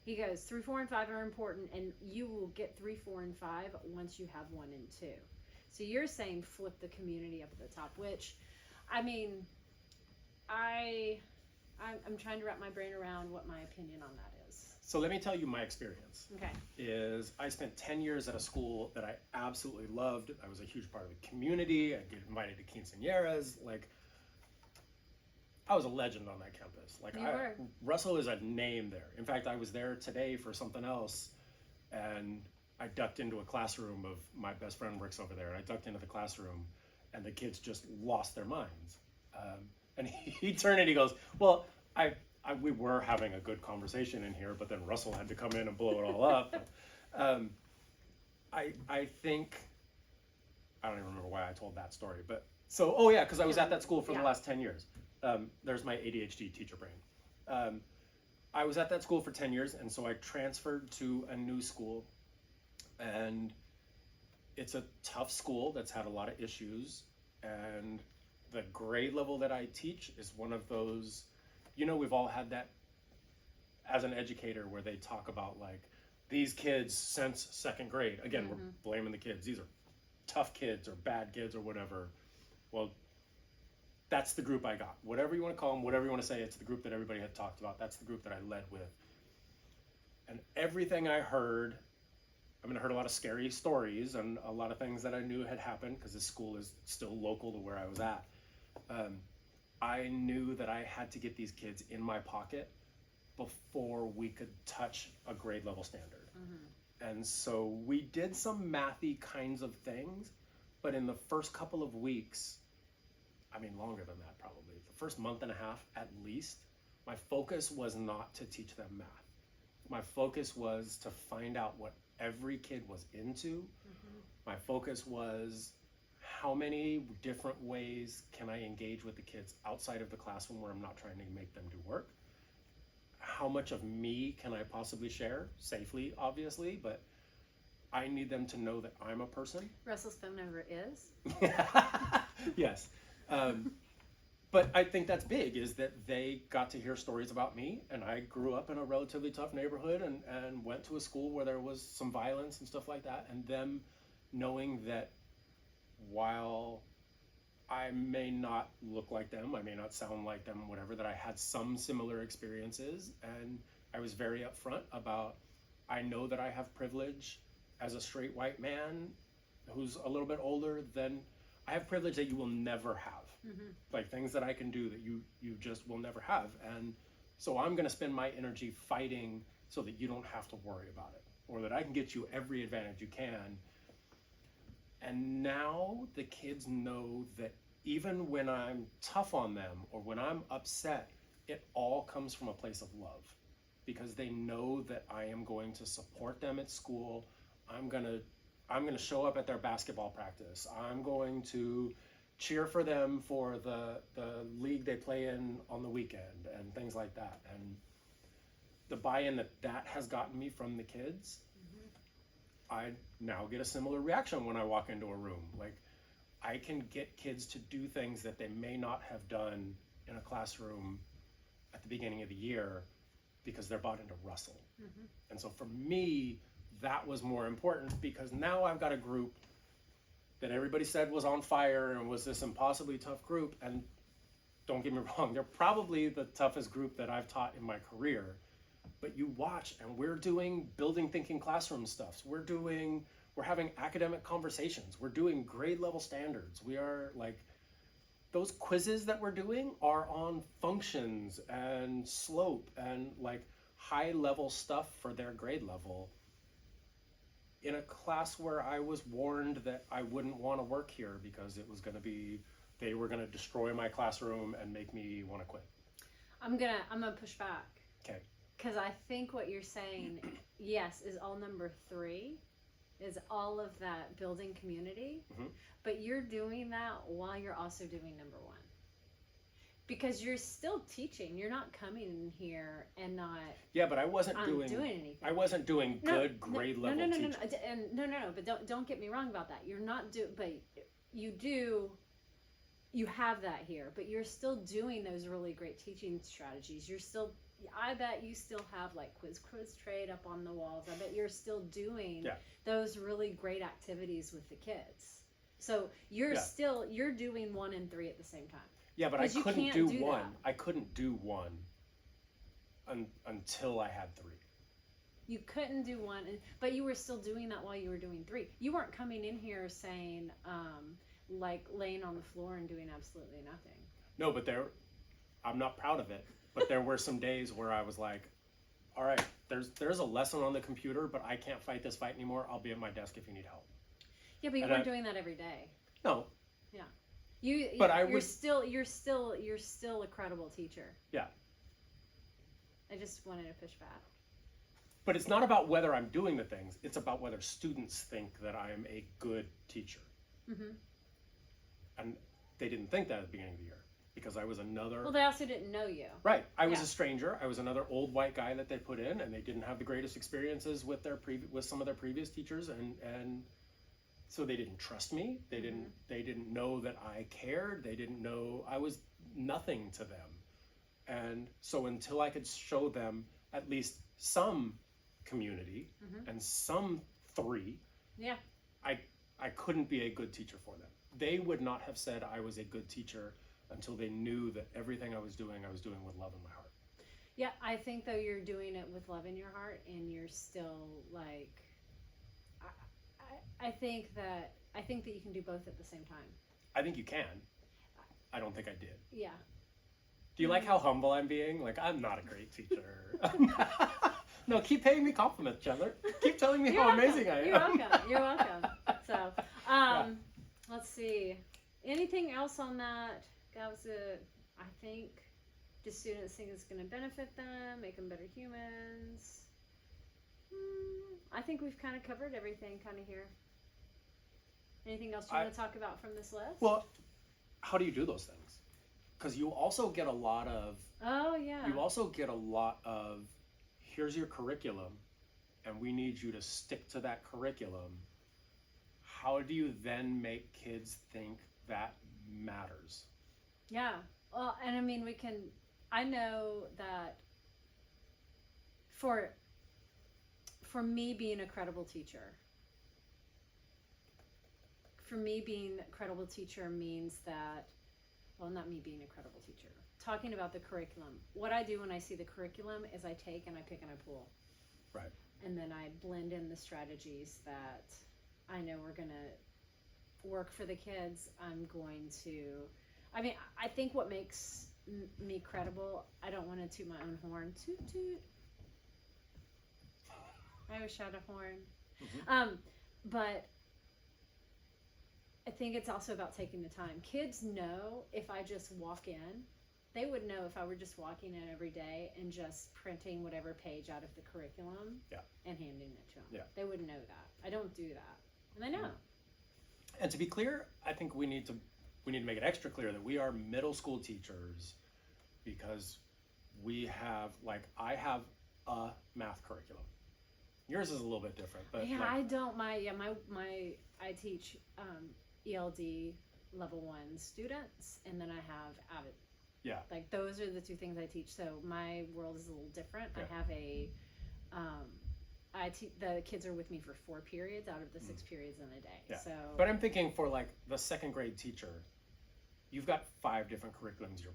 He goes, 3, 4, and 5 are important, and you will get 3, 4, and 5 once you have 1 and 2. So you're saying flip the community up at the top, which, I mean, I'm trying to wrap my brain around what my opinion on that is. So let me tell you my experience. Okay. Is I spent 10 years at a school that I absolutely loved. I was a huge part of the community. I get invited to quinceañeras. Like, I was a legend on that campus. Like, You were. Russell is a name there. In fact, I was there today for something else, and I ducked into a classroom of my best friend works over there. And I ducked into the classroom, and the kids just lost their minds. And he turned and he goes, "Well, we were having a good conversation in here, but then Russell had to come in and blow it all up." I think I don't even remember why I told that story, but so because I was at that school for the last 10 years. There's my ADHD teacher brain. I was at that school for 10 years, and so I transferred to a new school, and it's a tough school that's had a lot of issues, and the grade level that I teach is one of those, we've all had that as an educator where they talk about like these kids since second grade. Again, we're blaming the kids. These are tough kids or bad kids or whatever. Well, that's the group I got. Whatever you want to call them, whatever you want to say, it's the group that everybody had talked about. That's the group that I led with. And everything I heard, I mean, I heard a lot of scary stories and a lot of things that I knew had happened because this school is still local to where I was at. I knew that I had to get these kids in my pocket before we could touch a grade level standard. And so we did some mathy kinds of things, but in the first couple of weeks, I mean, longer than that probably, the first month and a half at least, my focus was not to teach them math. My focus was to find out what every kid was into. My focus was how many different ways can I engage with the kids outside of the classroom where I'm not trying to make them do work. How much of me can I possibly share, safely obviously, but I need them to know that I'm a person. Russell's phone number is? Yes. But I think that's big, is that they got to hear stories about me, and I grew up in a relatively tough neighborhood and went to a school where there was some violence and stuff like that, and them knowing that while I may not look like them, I may not sound like them, whatever, that I had some similar experiences, and I was very upfront about, I know that I have privilege as a straight white man who's a little bit older than, I have privilege that you will never have. Like things that I can do that you just will never have. And so I'm gonna spend my energy fighting so that you don't have to worry about it, or that I can get you every advantage you can. And now the kids know that even when I'm tough on them or when I'm upset, it all comes from a place of love, because they know that I am going to support them at school. I'm gonna show up at their basketball practice. I'm going to cheer for them for the league they play in on the weekend and things like that. And the buy-in that has gotten me from the kids, I now get a similar reaction when I walk into a room. Like, I can get kids to do things that they may not have done in a classroom at the beginning of the year because they're bought into Russell. And so for me, that was more important, because now I've got a group that everybody said was on fire and was this impossibly tough group. And don't get me wrong, they're probably the toughest group that I've taught in my career. But you watch, and we're doing building thinking classroom stuff. We're having academic conversations. We're doing grade level standards. We are like, those quizzes that we're doing are on functions and slope and like high level stuff for their grade level, in a class where I was warned that I wouldn't want to work here because it was going to be, they were going to destroy my classroom and make me want to quit. I'm gonna push back. Okay. Because I think what you're saying, yes, is all number 3, is all of that building community. But you're doing that while you're also doing number 1. Because you're still teaching. You're not coming in here and not. Yeah, but I wasn't doing anything. I wasn't doing good grade level teaching. No. But don't get me wrong about that. You're not but you do. You have that here, but you're still doing those really great teaching strategies. You're still. I bet you still have like quiz trade up on the walls. I bet you're still doing those really great activities with the kids. So you're doing 1 and 3 at the same time. Yeah, but I couldn't do 1. That. I couldn't do 1 until I had 3. You couldn't do 1, but you were still doing that while you were doing 3. You weren't coming in here saying, like laying on the floor and doing absolutely nothing. No, but I'm not proud of it. But there were some days where I was like, all right, there's a lesson on the computer, but I can't fight this fight anymore. I'll be at my desk if you need help. Yeah, but you weren't doing that every day. No. Yeah. You're still a credible teacher. Yeah. I just wanted to push back. But it's not about whether I'm doing the things. It's about whether students think that I am a good teacher. And they didn't think that at the beginning of the year, because I was another. Well, they also didn't know you. Right. I was a stranger. I was another old white guy that they put in, and they didn't have the greatest experiences with with some of their previous teachers, and so they didn't trust me. They didn't know that I cared. They didn't know I was nothing to them. And so until I could show them at least some community and some 3, I couldn't be a good teacher for them. They would not have said I was a good teacher until they knew that everything I was doing with love in my heart. Yeah, I think though you're doing it with love in your heart, and you're still like, I think that you can do both at the same time. I think you can. I don't think I did. Yeah. Do you like how humble I'm being? Like, I'm not a great teacher. No, keep paying me compliments, Chandler. Keep telling me how amazing I am. You're welcome. You're welcome. So, let's see. Anything else on that? That was it. I think the students think it's going to benefit them, make them better humans. I think we've kind of covered everything kind of here. Anything else you want to talk about from this list? Well, how do you do those things? Because you also get a lot of... Oh, yeah. You also get a lot of, here's your curriculum, and we need you to stick to that curriculum. How do you then make kids think that matters? Yeah. Well, and I mean, I know that for me being a credible teacher, means that, well, not me being a credible teacher, talking about the curriculum. What I do when I see the curriculum is I take and I pick and I pull. Right. And then I blend in the strategies that I know are going to work for the kids. I think what makes me credible, I don't want to toot my own horn. Toot toot. I always shout a horn. Mm-hmm. But I think it's also about taking the time. Kids know if I just walk in, they would know if I were just walking in every day and just printing whatever page out of the curriculum and handing it to them. Yeah. They wouldn't know that. I don't do that. And they know. And to be clear, I think we need to make it extra clear that we are middle school teachers, because we have, like, I have a math curriculum. Yours is a little bit different, but Yeah, like, I don't. I teach ELD level 1 students, and then I have AVID. Yeah. Like, those are the two things I teach. So my world is a little different. Yeah. I have the kids are with me for 4 periods out of the 6 periods in a day. Yeah. So, But I'm thinking for like the second grade teacher, you've got 5 different curriculums. You're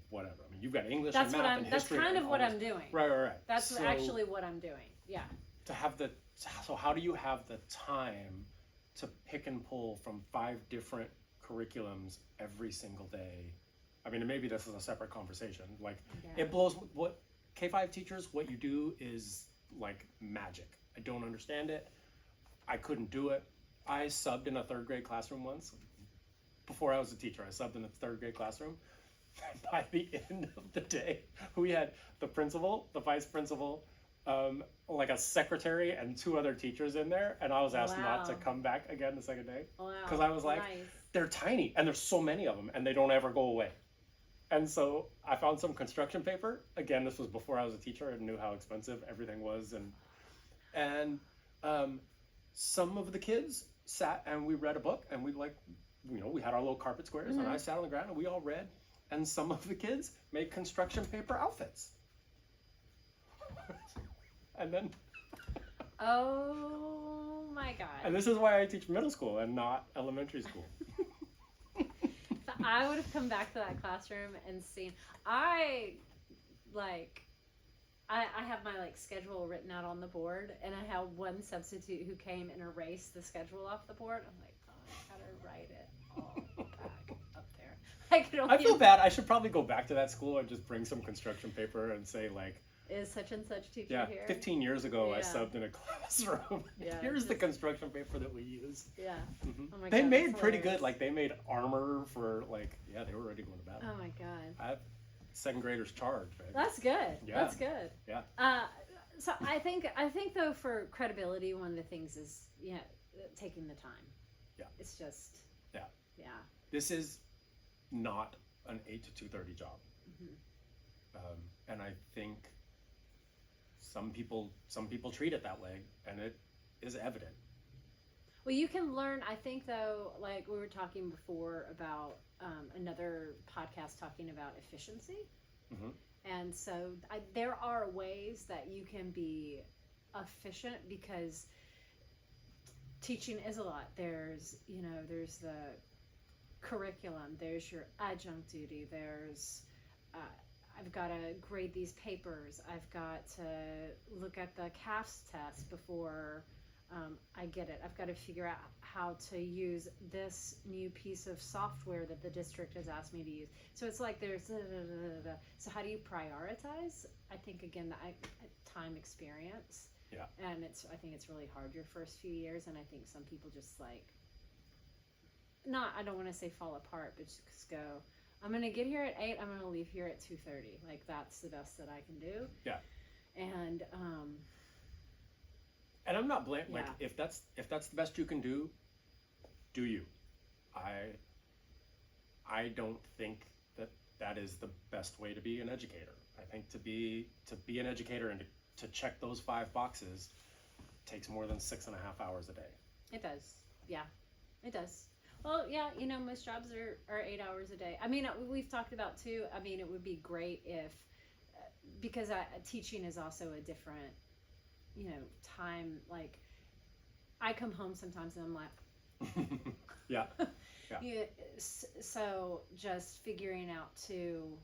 whatever. I mean, you've got English and math and history. That's kind and of what all I'm this. doing. Right. That's So actually what I'm doing. Yeah. So how do you have the time to pick and pull from 5 different curriculums every single day? I mean, maybe this is a separate conversation. Like, Yeah. it blows what K-5 teachers, what you do is like magic. I don't understand it. I couldn't do it. I subbed in a 3rd grade classroom once. Before I was a teacher, I subbed in a 3rd grade classroom. By the end of the day, we had the principal, the vice principal, like a secretary and 2 other teachers in there, and I was asked not to Wow. come back again the second day, Wow. because I was like, Nice. they're tiny and there's so many of them and they don't ever go away. And so I found some construction paper. Again, this was before I was a teacher and knew how expensive everything was, and some of the kids sat and we read a book, and we we had our little carpet squares, and I sat on the ground and we all read, and some of the kids made construction paper outfits. And then, Oh my God. and this is why I teach middle school and not elementary school. So I would have come back to that classroom and seen. I have my schedule written out on the board, and I have one substitute who came and erased the schedule off the board. I'm like, oh, I gotta write it all back up there. I feel bad. I should probably go back to that school and just bring some construction paper and say, like, Is such and such teacher yeah, here? 15 years ago I Yeah. subbed in a classroom. Yeah, Here's the just- construction paper that we use. Yeah. Mhm. Oh my They God, made that's pretty hilarious. good. Like, they made armor for, like, yeah, they were ready to go to battle. Oh my God. I have 2nd graders charged, right? That's good. Yeah. That's good. Yeah. So I think though, for credibility, one of the things is taking the time. Yeah. It's just. Yeah. Yeah. This is not an 8 to 2:30 job. Mhm. And I think some people treat it that way, and it is evident. Well, you can learn. I think though, like we were talking before about another podcast talking about efficiency. Mhm. And so there are ways that you can be efficient, because teaching is a lot. There's the curriculum, there's your adjunct duty, there's I've got to grade these papers, I've got to look at the CAFS test before I get it, I've got to figure out how to use this new piece of software that the district has asked me to use. So it's like there's so how do you prioritize? I think again time experience. Yeah. And I think it's really hard your first few years, and I think some people just like I don't want to say fall apart, but just go, I'm going to get here at 8, I'm going to leave here at 2:30. Like that's the best that I can do. Yeah. And I'm not blaming, yeah. like if that's the best you can do you. I don't think that is the best way to be an educator. I think to be an educator and to check those 5 boxes takes more than 6.5 hours a day. It does. Yeah, it does. Well, yeah, most jobs are 8 hours a day. I mean, we've talked about too, I mean, it would be great if, because teaching is also a different, time. Like, I come home sometimes and I'm like, Yeah. yeah. So just figuring out to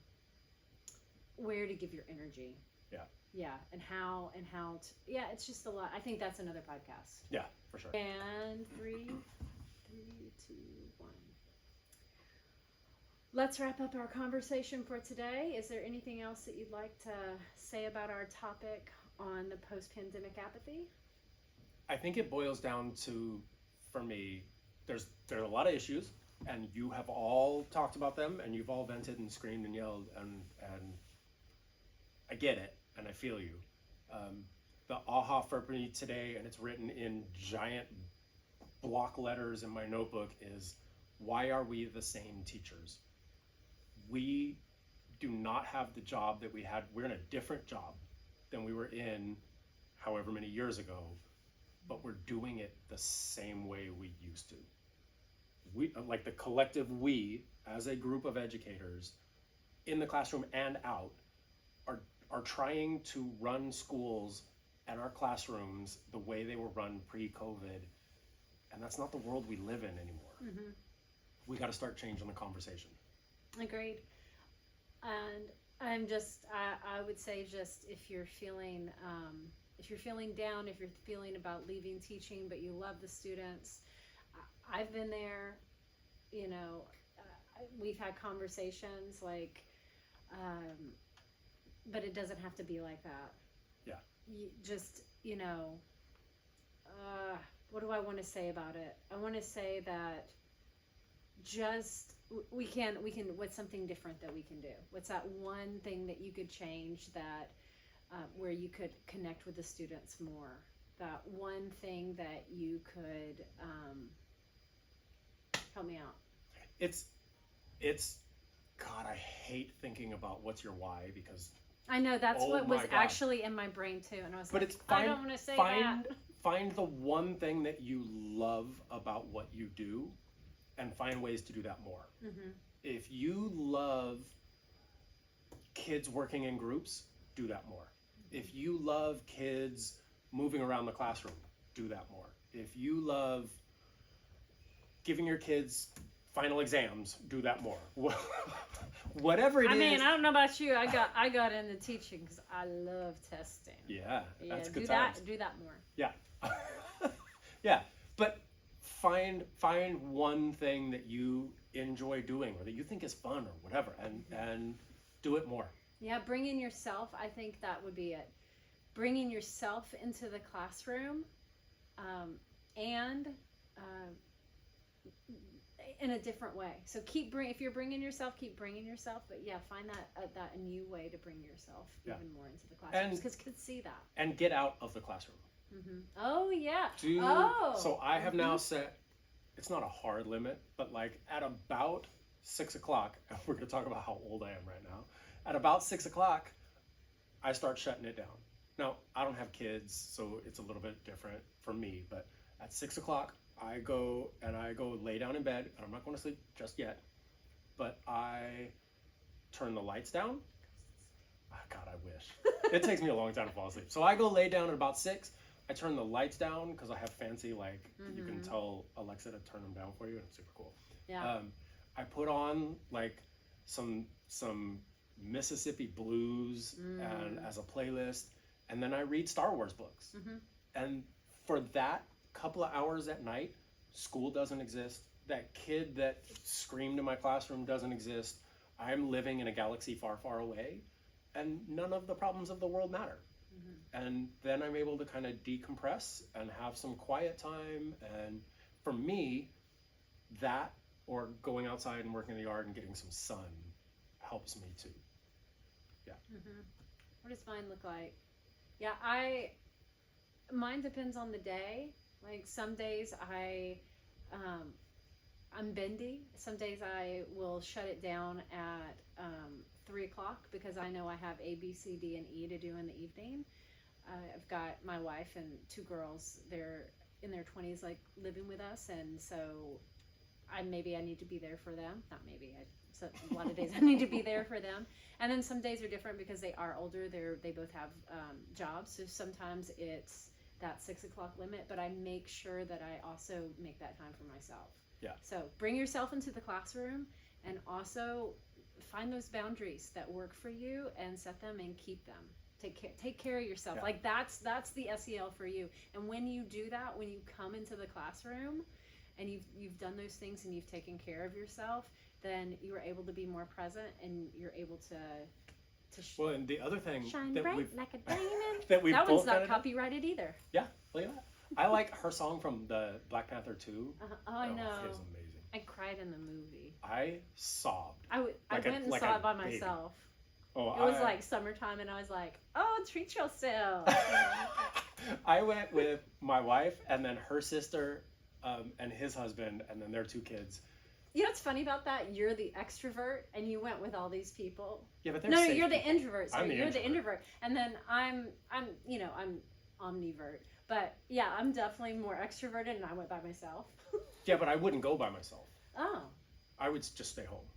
where to give your energy. Yeah. Yeah, and how yeah, it's just a lot. I think that's another podcast. Yeah, for sure. And 3, 2, 1. Let's wrap up our conversation for today. Is there anything else that you'd like to say about our topic on the post-pandemic apathy? I think it boils down to, for me, there are a lot of issues, and you have all talked about them, and you've all vented and screamed and yelled, and I get it, and I feel you. The aha for me today, and it's written in giant block letters in my notebook, is why are we the same teachers? We do not have the job that we had. We're in a different job than we were in however many years ago, but we're doing it the same way we used to. We, like the collective we, as a group of educators in the classroom and out, are trying to run schools and our classrooms the way they were run pre-COVID, and that's not the world we live in anymore. Mm-hmm. We got to start changing the conversation. Agreed. And I'm just, I would say, just if you're feeling down, if you're feeling about leaving teaching, but you love the students, I've been there. We've had conversations like, but it doesn't have to be like that. Yeah. What do I want to say about it? I want to say that just we can what's something different that we can do? What's that one thing that you could change that where you could connect with the students more? That one thing that you could help me out. It's God, I hate thinking about what's your why, because I know that's what was God. actually in my brain too, and I was I don't want to say that. Find the one thing that you love about what you do, and find ways to do that more. Mm-hmm. If you love kids working in groups, do that more. If you love kids moving around the classroom, do that more. If you love giving your kids final exams, do that more. Whatever it is. I mean, I don't know about you. I got into teaching because I love testing. Yeah, that's good do times. Do that more. Yeah. Yeah, but find one thing that you enjoy doing or that you think is fun or whatever, and do it more. Yeah, bringing yourself, I think that would be it. Bringing yourself into the classroom, and in a different way. So if you're bringing yourself, keep bringing yourself. But yeah, find that a new way to bring yourself even more into the classroom, because kids see that. And get out of the classroom. Mm-hmm. Oh yeah. So I have now set. It's not a hard limit, but like at about 6 o'clock, and we're going to talk about how old I am right now. At about 6 o'clock, I start shutting it down. Now, I don't have kids, so it's a little bit different for me, but at 6 o'clock, I go lay down in bed, and I'm not going to sleep just yet, but I turn the lights down. Oh, God, I wish. It takes me a long time to fall asleep. So I go lay down at about 6. I turn the lights down because I have fancy, you can tell Alexa to turn them down for you, and it's super cool. Yeah. I put on like some Mississippi blues and as a playlist, and then I read Star Wars books. And for that couple of hours at night, school doesn't exist. That kid that screamed in my classroom doesn't exist. I'm living in a galaxy far, far away, and none of the problems of the world matter. And then I'm able to kind of decompress and have some quiet time. And for me, that or going outside and working in the yard and getting some sun helps me too. Yeah. What does mine look like? Yeah, mine depends on the day. Like some days I'm bendy. Some days I will shut it down at 3 o'clock because I know I have A, B, C, D, and E to do in the evening. I've got my wife and 2 girls. They're in their 20s, like living with us, and so I need to be there for them. Not maybe. So a lot of days I need to be there for them. And then some days are different because they are older. They both have jobs. So sometimes it's that 6 o'clock limit, but I make sure that I also make that time for myself. Yeah. So bring yourself into the classroom and also find those boundaries that work for you and set them and keep them. Take care of yourself. Yeah. Like that's the SEL for you. And when you do that, when you come into the classroom and you've done those things and you've taken care of yourself, then you are able to be more present and you're able to Well, and the other thing shine that bright we've like a diamond. that we've That both one's not kinda done- copyrighted either. Yeah, look at that. I like her song from the Black Panther 2. Oh, I know. It's amazing. I cried in the movie. I sobbed. I Like went and like saw a it by baby. myself. Oh, It was like summertime, and I was like, "Oh, treat yourself." I went with my wife and then her sister and his husband and then their 2 kids. You know what's funny about that? You're the extrovert, and you went with all these people. Yeah, but they're No, safe you're the people. introvert. Sorry, I'm the you're the introvert. introvert, and then I'm omnivert. But yeah, I'm definitely more extroverted, and I went by myself. Yeah, but I wouldn't go by myself. Oh, I would just stay home.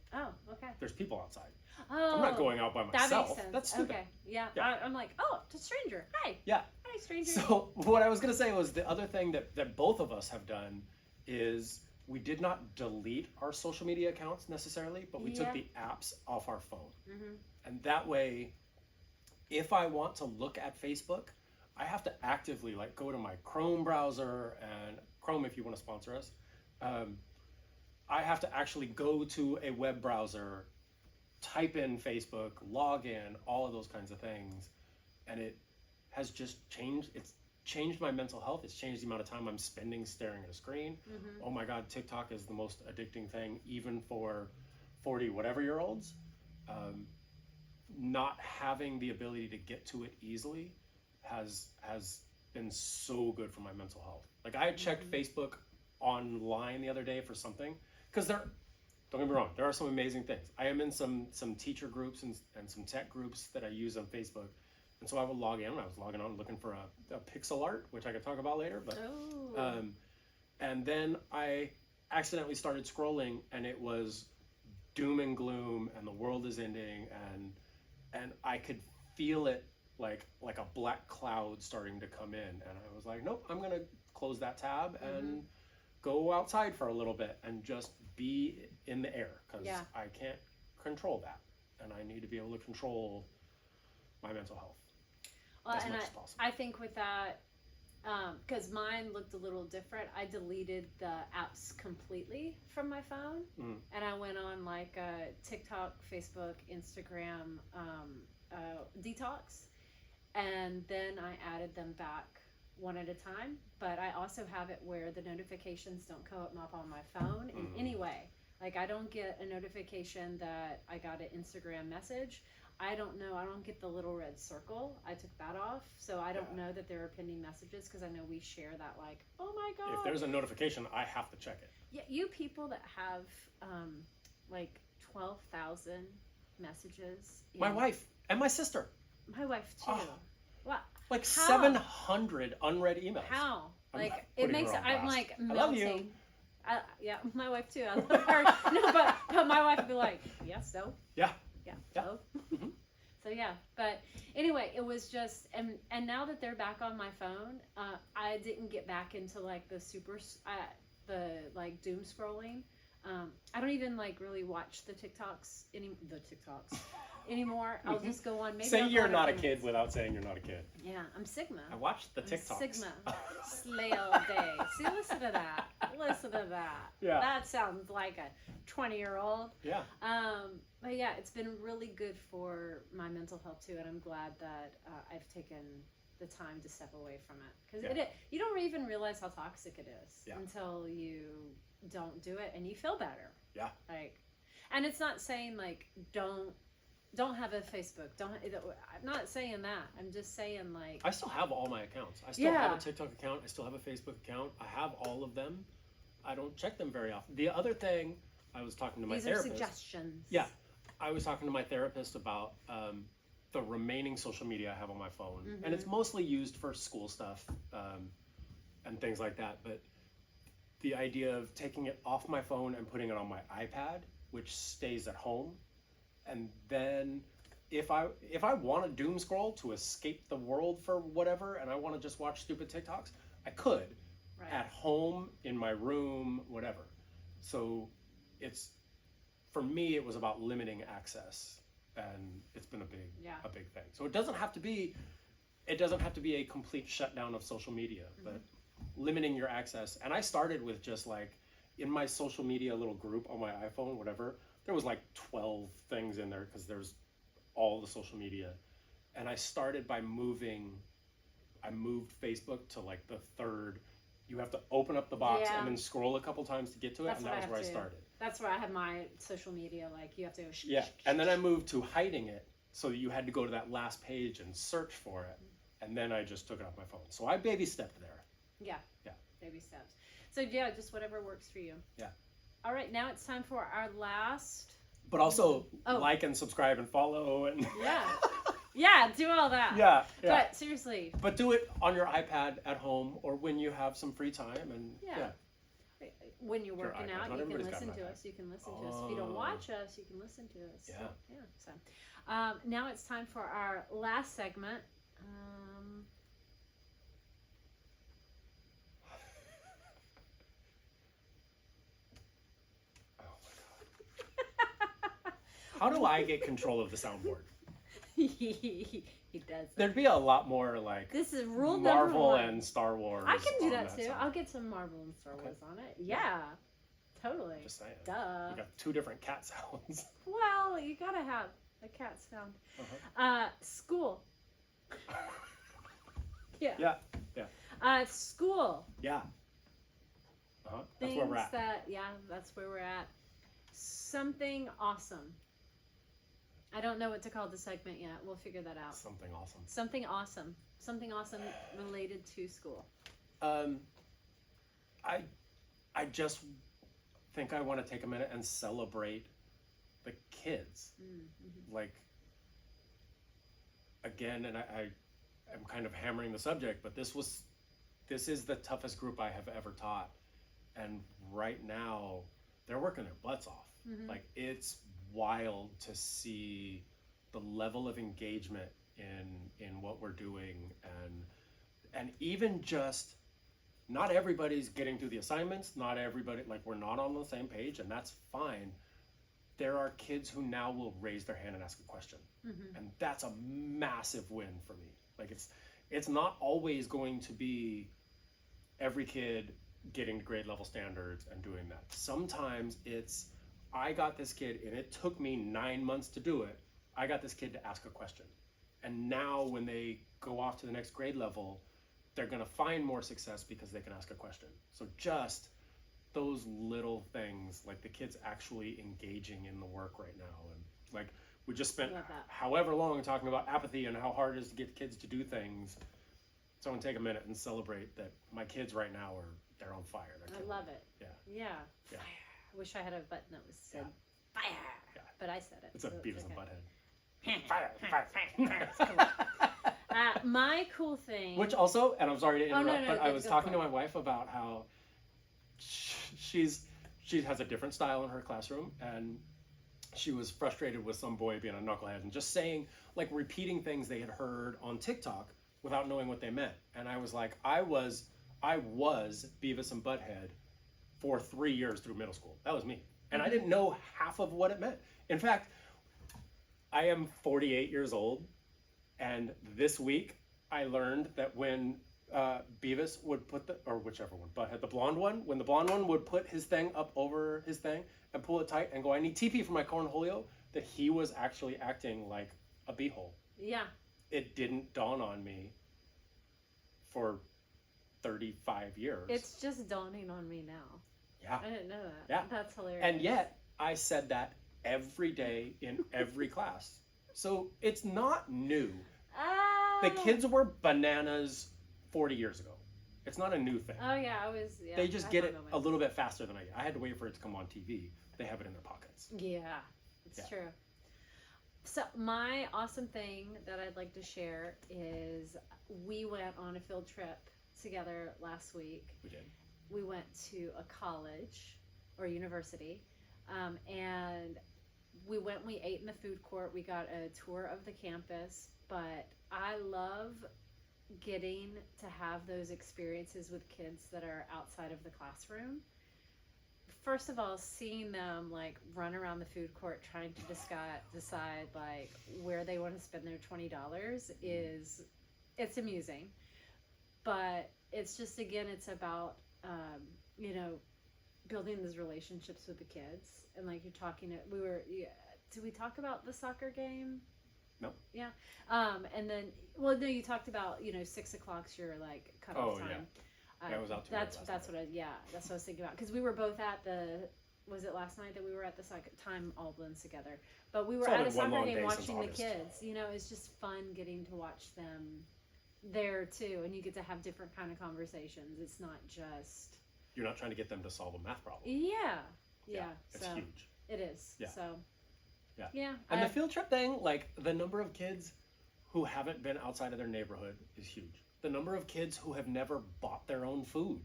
okay. There's people outside. Oh, I'm not going out by That myself. makes sense. That's stupid. Okay, yeah. Yeah. I'm like, oh, it's a stranger. Hi. Yeah. Hi, stranger. So what I was going to say was the other thing that both of us have done is we did not delete our social media accounts necessarily, but we took Yeah. the apps off our phone. Mm-hmm. And that way, if I want to look at Facebook, I have to actively like go to my Chrome browser, and Chrome, if you want to sponsor us, I have to actually go to a web browser, type in Facebook, log in, all of those kinds of things. And it has just changed. It's changed my mental health. It's changed the amount of time I'm spending staring at a screen. Mm-hmm. Oh my God, TikTok is the most addicting thing, even for 40 whatever year olds. Not having the ability to get to it easily has been so good for my mental health. Like I checked Facebook online the other day for something, because don't get me wrong, there are some amazing things. I am in some teacher groups and some tech groups that I use on Facebook. And so I would log in. I was logging on looking for a pixel art, which I could talk about later. But and then I accidentally started scrolling, and it was doom and gloom, and the world is ending, and I could feel it like a black cloud starting to come in. And I was like, nope, I'm gonna close that tab and go outside for a little bit and just be in the air, because I can't control that, and I need to be able to control my mental health. Well, as and much as possible. I think with that, because mine looked a little different, I deleted the apps completely from my phone, and I went on like TikTok, Facebook, Instagram detox, and then I added them back one at a time. But I also have it where the notifications don't come up on my phone in any way. Like I don't get a notification that I got an Instagram message. I don't get the little red circle. I took that off, so I don't know that there are pending messages, because I know we share that, like, oh my God. If there's a notification, I have to check it. Yeah, you people that have like 12,000 messages. My wife and my sister. My wife too. Oh. Wow. Like How? 700 unread emails. How? I'm Like not it putting makes her on I'm blast. like I love melting. you. Yeah, my wife too. I love her. No, but my wife would be like, yeah, so. Yeah. Yeah. Yeah. So. Mhm. So yeah, but anyway, it was just, and now that they're back on my phone, I didn't get back into like the like doom scrolling. I don't even like really watch the TikToks anymore. I'll just go on. Maybe Say I'll go you're on not a minutes. kid without saying you're not a kid. Yeah, I'm Sigma. I watched the I'm TikToks. Sigma. Slay all day. See, listen to that. Listen to that. Yeah. That sounds like a 20-year-old. Yeah. But yeah, it's been really good for my mental health too, and I'm glad that I've taken the time to step away from it because you don't even realize how toxic it is until you don't do it and you feel better. Yeah. Like, and it's not saying like don't have a Facebook. I'm not saying that. I'm just saying like I still have all my accounts. I still have a TikTok account. I still have a Facebook account. I have all of them. I don't check them very often. The other thing, I was talking to my therapist. These are suggestions. Yeah. I was talking to my therapist about the remaining social media I have on my phone. And it's mostly used for school stuff and things like that. But the idea of taking it off my phone and putting it on my iPad, which stays at home. And then if I want to doom scroll to escape the world for whatever, and I want to just watch stupid TikToks, I could at home, in my room, whatever. So for me, it was about limiting access, and it's been a big thing. So it doesn't have to be a complete shutdown of social media, but limiting your access. And I started with just like in my social media little group on my iPhone, whatever, there was like 12 things in there because there's all the social media. And I started by I moved Facebook to like the third. You have to open up the box and then scroll a couple times to get to it, and that was where I started. That's where I have my social media, like you have to go and then I moved to hiding it, so you had to go to that last page and search for it, and then I just took it off my phone. So I baby stepped there. Yeah. Baby steps. So yeah, just whatever works for you. Yeah. All right, now it's time for our last. But also like and subscribe and follow and Yeah, do all that. Yeah. But seriously. But do it on your iPad at home or when you have some free time and When you're working iPad. out, Not you can everybody's got listen an to iPad. us. You can listen to us. If you don't watch us, you can listen to us. Yeah. So now it's time for our last segment. How do I get control of the soundboard? He does. There'd be a lot more like This is rule Marvel number 1. and Star Wars. I can do on that too. side. I'll get some Marvel and Star Wars on it. Yeah, totally. Just saying. Duh. You got 2 different cat sounds. Well, you gotta have a cat sound. School. Yeah. School. Yeah. That's where we're at. That's where we're at. Something awesome. I don't know what to call the segment yet. We'll figure that out. Something awesome. Something awesome. Something awesome related to school. I just think I want to take a minute and celebrate the kids. Like, again, and I am kind of hammering the subject, but this is the toughest group I have ever taught. And right now, they're working their butts off. Like, it's wild to see the level of engagement in what we're doing, and even just not everybody's getting through the assignments, not everybody, like, we're not on the same page, and that's fine. There are kids who now will raise their hand and ask a question, and that's a massive win for me. Like, it's not always going to be every kid getting to grade level standards and doing that. Sometimes it's, I got this kid and it took me 9 months to do it. I got this kid to ask a question. And now when they go off to the next grade level, they're gonna find more success because they can ask a question. So just those little things, like the kids actually engaging in the work right now. And like, we just spent however long talking about apathy and how hard it is to get kids to do things. So I'm gonna take a minute and celebrate that my kids right now they're on fire. I love it. Yeah. Fire. I wish I had a button that was said fire. Yeah. But I said it. It's a Beavis and Butthead. Fire. My cool thing. Which also, and I'm sorry to interrupt, but I was talking to for my wife about how she has a different style in her classroom, and she was frustrated with some boy being a knucklehead and just saying, like, repeating things they had heard on TikTok without knowing what they meant. And I was like, I was Beavis and Butthead for 3 years through middle school. That was me. And I didn't know half of what it meant. In fact, I am 48 years old, and this week I learned that when Beavis would put or whichever one, Butthead, the blonde one, when the blonde one would put his thing up over his thing and pull it tight and go, I need TP for my cornholio, that he was actually acting like a beehole. Yeah. It didn't dawn on me for 35 years. It's just dawning on me now. Yeah. I didn't know that. Yeah. That's hilarious. And yet, I said that every day in every class. So it's not new. The kids were bananas 40 years ago. It's not a new thing. Oh yeah, yeah. They just I get had it a moments. little bit faster than I did. I had to wait for it to come on TV. They have it in their pockets. Yeah, it's Yeah. true. So my awesome thing that I'd like to share is we went on a field trip together last week. We did. We went to a college or university, and we ate in the food court. We got a tour of the campus, but I love getting to have those experiences with kids that are outside of the classroom. First of all, seeing them like run around the food court trying to decide like where they want to spend their $20 it's amusing. But it's just, again, it's about building those relationships with the kids. And like you're talking, did we talk about the soccer game? No. Yeah. And then, well, no, you talked about, 6 o'clock's your like cutoff time. Yeah, I was out too late last that's night. what I was thinking about, because we were both at was it last night that we were at the soccer time all blends together, but we were It's all at a been one soccer long game day watching since the August. kids. It's just fun getting to watch them there too, and you get to have different kind of conversations. It's not just, You're not trying to get them to solve a math problem. yeah, It's so huge. it is. Yeah. So Yeah. And the field trip thing, like the number of kids who haven't been outside of their neighborhood is huge. The number of kids who have never bought their own food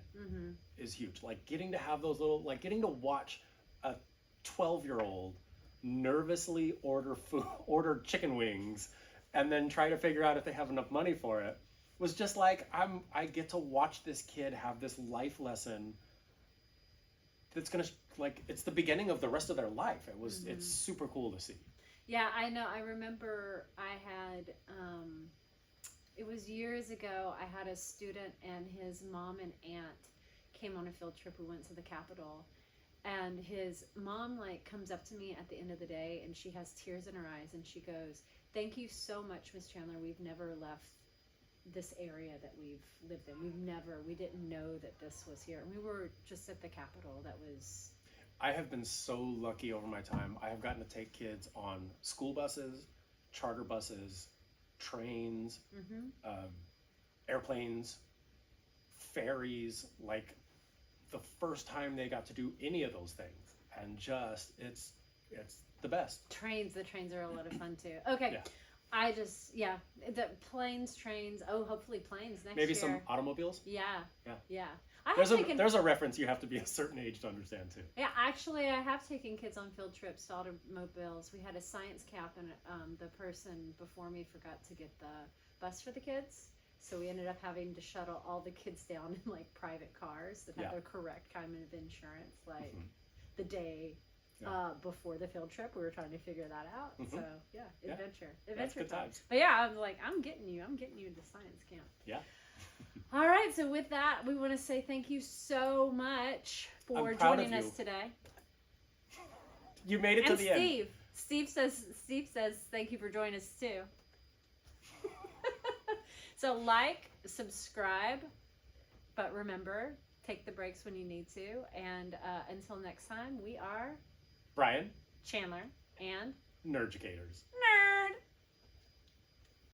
is huge. Like getting to have those getting to watch a 12-year-old nervously order chicken wings and then try to figure out if they have enough money for it was just like, I get to watch this kid have this life lesson that's gonna, it's the beginning of the rest of their life. It's super cool to see. Yeah, I know. I remember I had, it was years ago, I had a student and his mom and aunt came on a field trip. We went to the Capitol, and his mom comes up to me at the end of the day, and she has tears in her eyes, and she goes, "Thank you so much, Miss Chandler. We've never left this area that we've lived in. We didn't know that this was here." And we were just at the Capitol. That was... I have been so lucky over my time. I have gotten to take kids on school buses, charter buses, trains, airplanes, ferries, the first time they got to do any of those things. And just, it's the best. The trains are a lot of fun too. Okay. Yeah. I just, the planes, trains, hopefully planes next Maybe year. some automobiles. Yeah. There's a reference you have to be a certain age to understand too. Yeah, actually, I have taken kids on field trips to automobiles. We had a science cap, and the person before me forgot to get the bus for the kids. So we ended up having to shuttle all the kids down in private cars that had their correct kind of insurance, the day before the field trip. We were trying to figure that out. So adventure That's good time. times. But yeah, I was like, I'm getting you into science camp. Yeah. All right, so with that, we want to say thank you so much for I'm proud joining of us you. today. You made it And to the end. Steve says thank you for joining us too. So subscribe, but remember, take the breaks when you need to. And until next time, we are Brian, Chandler and Nerducators. Nerd.